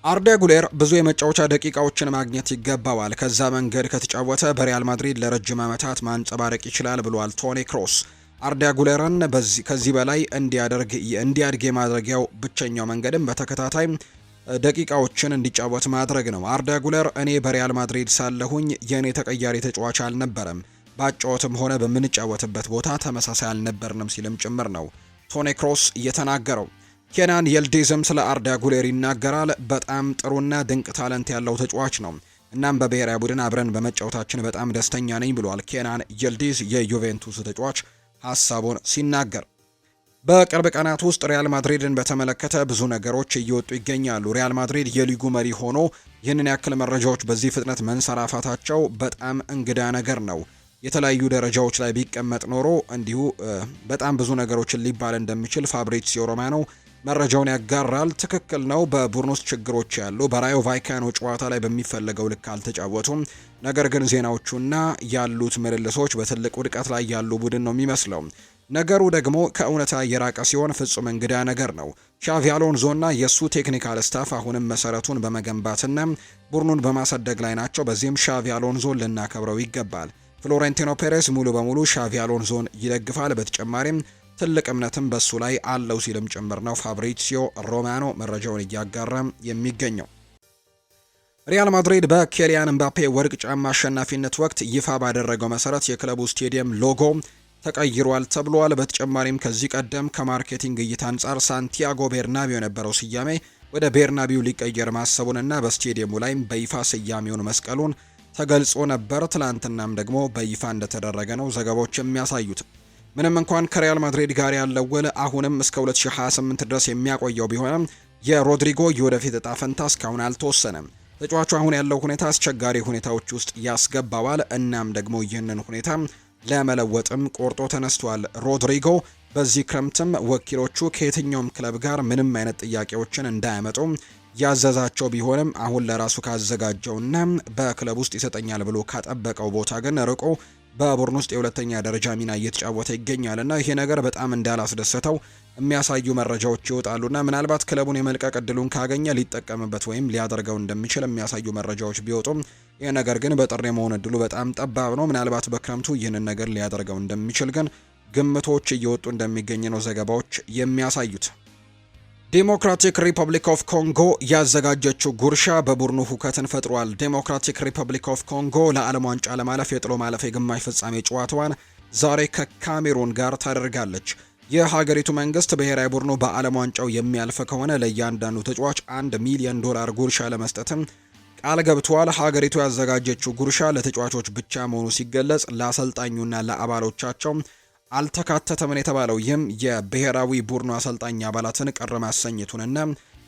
አርዳ ጉሌር ብዙ የመጫወቻ ደቂቃዎችን ማግኘት ይገባዋል። ከዛ መንገድ ከተጫወተ በሪያል ማድሪድ ለረጅም ዓመታት ማንጸባረቅ ይችላል ብሏል ቶኒ ክሮስ። አርዳ ጉሌርን ከዚህ በላይ እንዲያድግ የማድረጊያው ብቸኛው መንገድም በተከታታይ ደቂቃዎችን እንዲጫወት ማድረግ ነው። አርዳ ጉሌር እኔ በሪያል ማድሪድ ሳለሁኝ የእኔ ተቀያሪ ተጫዋች አልነበረም፣ ባጫወትም ሆነ በምንጫወትበት ቦታ ተመሳሳይ አልነበርንም ሲልም ጭምር ነው ቶኒ ክሮስ እየተናገረው። ኬናን የልዲዝም ስለ አርዳ ጉሌር ይናገራል። በጣም ጥሩና ድንቅ ታለንት ያለው ተጫዋች ነው። እናም በብሔራዊ ቡድን አብረን በመጫወታችን በጣም ደስተኛ ነኝ ብሏል ኬናን የልዲዝ የዩቬንቱስ ተጫዋች ሀሳቡን ሲናገር። በቅርብ ቀናት ውስጥ ሪያል ማድሪድን በተመለከተ ብዙ ነገሮች እየወጡ ይገኛሉ። ሪያል ማድሪድ የሊጉ መሪ ሆኖ ይህንን ያክል መረጃዎች በዚህ ፍጥነት መንሰራፋታቸው በጣም እንግዳ ነገር ነው። የተለያዩ ደረጃዎች ላይ ቢቀመጥ ኖሮ እንዲሁ በጣም ብዙ ነገሮችን ሊባል እንደሚችል ፋብሪዚዮ ሮማኖ መረጃውን ያጋራል። ትክክል ነው። በቡድን ውስጥ ችግሮች ያሉ በራዮ ቫይካኖ ጨዋታ ላይ በሚፈለገው ልክ አልተጫወቱም። ነገር ግን ዜናዎቹና ያሉት ምልልሶች በትልቅ ውድቀት ላይ ያሉ ቡድን ነው የሚመስለው። ነገሩ ደግሞ ከእውነታ የራቀ ሲሆን ፍጹም እንግዳ ነገር ነው። ሻቪ አሎንዞና የሱ ቴክኒካል ስታፍ አሁንም መሰረቱን በመገንባትና ቡድኑን በማሳደግ ላይ ናቸው። በዚህም ሻቪ አሎንዞን ልናከብረው ይገባል። ፍሎሬንቲኖ ፔሬስ ሙሉ በሙሉ ሻቪ አሎንዞን ይደግፋል። በተጨማሪም ትልቅ እምነትም በሱ ላይ አለው ሲልም ጭምር ነው ፋብሪዚዮ ሮማኖ መረጃውን እያጋራ የሚገኘው። ሪያል ማድሪድ በኬሊያን ምባፔ ወርቅ ጫማ አሸናፊነት ወቅት ይፋ ባደረገው መሰረት የክለቡ ስቴዲየም ሎጎ ተቀይሯል ተብሏል። በተጨማሪም ከዚህ ቀደም ከማርኬቲንግ እይታ አንጻር ሳንቲያጎ ቤርናቢው የነበረው ስያሜ ወደ ቤርናቢው ሊቀየር ማሰቡንና በስቴዲየሙ ላይም በይፋ ስያሜውን መስቀሉን ተገልጾ ነበር። ትላንትናም ደግሞ በይፋ እንደተደረገ ነው ዘገባዎች የሚያሳዩት። ምንም እንኳን ከሪያል ማድሪድ ጋር ያለው ውል አሁንም እስከ 2028 ድረስ የሚያቆየው ቢሆንም የሮድሪጎ የወደፊት እጣ ፈንታ እስካሁን አልተወሰነም። ተጫዋቹ አሁን ያለው ሁኔታ አስቸጋሪ ሁኔታዎች ውስጥ ያስገባዋል። እናም ደግሞ ይህንን ሁኔታ ለመለወጥም ቆርጦ ተነስቷል። ሮድሪጎ በዚህ ክረምትም ወኪሎቹ ከየትኛውም ክለብ ጋር ምንም አይነት ጥያቄዎችን እንዳያመጡ ያዘዛቸው ቢሆንም አሁን ለራሱ ካዘጋጀውና በክለብ ውስጥ ይሰጠኛል ብሎ ካጠበቀው ቦታ ግን ርቆ በቡድን ውስጥ የሁለተኛ ደረጃ ሚና እየተጫወተ ይገኛልና ይሄ ነገር በጣም እንዳላስደሰተው የሚያሳዩ መረጃዎች ይወጣሉና ምናልባት ክለቡን የመልቀቅ እድሉን ካገኘ ሊጠቀምበት ወይም ሊያደርገው እንደሚችል የሚያሳዩ መረጃዎች ቢወጡም ይሄ ነገር ግን በጥር የመሆን እድሉ በጣም ጠባብ ነው። ምናልባት በክረምቱ ይህንን ነገር ሊያደርገው እንደሚችል ግን ግምቶች እየወጡ እንደሚገኝ ነው ዘገባዎች የሚያሳዩት። ዴሞክራቲክ ሪፐብሊክ ኦፍ ኮንጎ ያዘጋጀችው ጉርሻ በቡድኑ ሁከትን ፈጥሯል። ዴሞክራቲክ ሪፐብሊክ ኦፍ ኮንጎ ለዓለም ዋንጫ ለማለፍ የጥሎ ማለፍ የግማሽ ፍጻሜ ጨዋታዋን ዛሬ ከካሜሩን ጋር ታደርጋለች። የሀገሪቱ መንግስት ብሔራዊ ቡድኑ በዓለም ዋንጫው የሚያልፍ ከሆነ ለእያንዳንዱ ተጫዋች $1 ሚሊዮን ጉርሻ ለመስጠትም ቃል ገብቷል። ሀገሪቱ ያዘጋጀችው ጉርሻ ለተጫዋቾች ብቻ መሆኑ ሲገለጽ ለአሰልጣኙና ለአባሎቻቸው አልተካተተም የተባለው ይህም የብሔራዊ ቡድኑ አሰልጣኝ አባላትን ቅር ማሰኘቱንና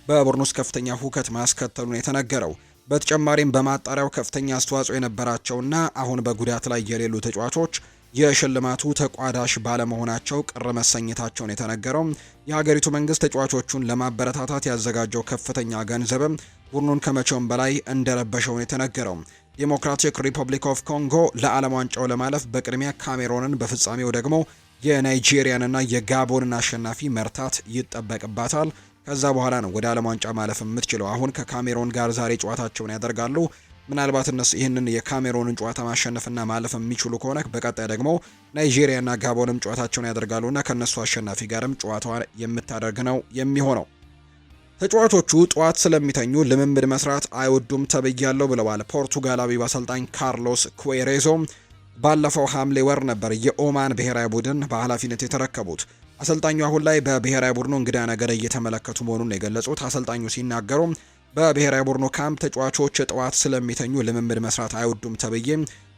በቡድኑ ውስጥ ከፍተኛ ሁከት ማስከተሉን የተነገረው። በተጨማሪም በማጣሪያው ከፍተኛ አስተዋጽኦ የነበራቸውና አሁን በጉዳት ላይ የሌሉ ተጫዋቾች የሽልማቱ ተቋዳሽ ባለመሆናቸው ቅር መሰኘታቸውን የተነገረው። የሀገሪቱ መንግስት ተጫዋቾቹን ለማበረታታት ያዘጋጀው ከፍተኛ ገንዘብም ቡድኑን ከመቼውም በላይ እንደረበሸውን የተነገረው። ዴሞክራቲክ ሪፐብሊክ ኦፍ ኮንጎ ለዓለም ዋንጫው ለማለፍ በቅድሚያ ካሜሮንን በፍጻሜው ደግሞ የናይጄሪያንና የጋቦንን አሸናፊ መርታት ይጠበቅባታል። ከዛ በኋላ ነው ወደ ዓለም ዋንጫ ማለፍ የምትችለው። አሁን ከካሜሮን ጋር ዛሬ ጨዋታቸውን ያደርጋሉ። ምናልባት እነሱ ይህንን የካሜሮንን ጨዋታ ማሸነፍና ማለፍ የሚችሉ ከሆነ በቀጣይ ደግሞ ናይጄሪያና ጋቦንም ጨዋታቸውን ያደርጋሉና ከነሱ አሸናፊ ጋርም ጨዋታዋን የምታደርግ ነው የሚሆነው። ተጫዋቾቹ ጠዋት ስለሚተኙ ልምምድ መስራት አይወዱም ተብያለሁ ብለዋል ፖርቱጋላዊው አሰልጣኝ ካርሎስ ኩዌሬዞ። ባለፈው ሐምሌ ወር ነበር የኦማን ብሔራዊ ቡድን በኃላፊነት የተረከቡት። አሰልጣኙ አሁን ላይ በብሔራዊ ቡድኑ እንግዳ ነገር እየተመለከቱ መሆኑን የገለጹት አሰልጣኙ ሲናገሩ በብሔራዊ ቡድኑ ካምፕ ተጫዋቾች ጠዋት ስለሚተኙ ልምምድ መስራት አይወዱም ተብዬ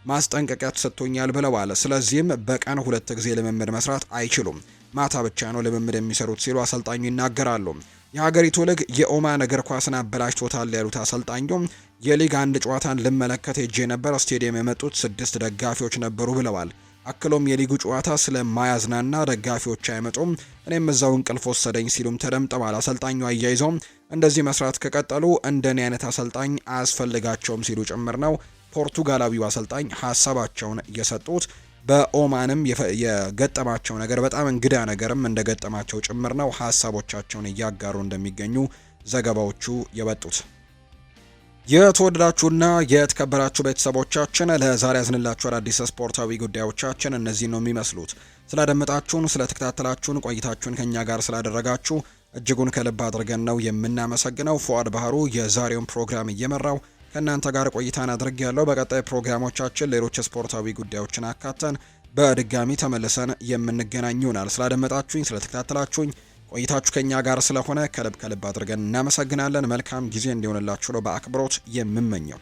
ማስጠንቀቂያ ተሰጥቶኛል ብለዋል። ስለዚህም በቀን 2 ጊዜ ልምምድ መስራት አይችሉም፣ ማታ ብቻ ነው ልምምድ የሚሰሩት ሲሉ አሰልጣኙ ይናገራሉ። የሀገሪቱ ሊግ የኦማን እግር ኳስን አበላሽቶታል ያሉት አሰልጣኙ የሊግ አንድ ጨዋታን ልመለከት ሄጄ ነበር፣ ስቴዲየም የመጡት 6 ደጋፊዎች ነበሩ ብለዋል። አክሎም የሊጉ ጨዋታ ስለማያዝናና ደጋፊዎች አይመጡም፣ እኔም እዛው እንቅልፍ ወሰደኝ ሲሉም ተደምጠዋል። አሰልጣኙ አያይዘው እንደዚህ መስራት ከቀጠሉ እንደኔ አይነት አሰልጣኝ አያስፈልጋቸውም ሲሉ ጭምር ነው ፖርቱጋላዊው አሰልጣኝ ሀሳባቸውን የሰጡት። በኦማንም የገጠማቸው ነገር በጣም እንግዳ ነገርም እንደገጠማቸው ጭምር ነው ሀሳቦቻቸውን እያጋሩ እንደሚገኙ ዘገባዎቹ የወጡት። የተወደዳችሁና የተከበራችሁ ቤተሰቦቻችን ለዛሬ ያዝንላችሁ አዳዲስ ስፖርታዊ ጉዳዮቻችን እነዚህ ነው የሚመስሉት። ስላደመጣችሁን፣ ስለተከታተላችሁን፣ ቆይታችሁን ከኛ ጋር ስላደረጋችሁ እጅጉን ከልብ አድርገን ነው የምናመሰግነው። ፉአድ ባህሩ የዛሬውን ፕሮግራም እየመራው ከእናንተ ጋር ቆይታን አድርግ ያለው። በቀጣይ ፕሮግራሞቻችን ሌሎች ስፖርታዊ ጉዳዮችን አካተን በድጋሚ ተመልሰን የምንገናኝ ይሆናል። ስላደመጣችሁኝ፣ ስለተከታተላችሁኝ ቆይታችሁ ከኛ ጋር ስለሆነ ከልብ አድርገን እናመሰግናለን። መልካም ጊዜ እንዲሆንላችሁ ነው በአክብሮት የምመኘው።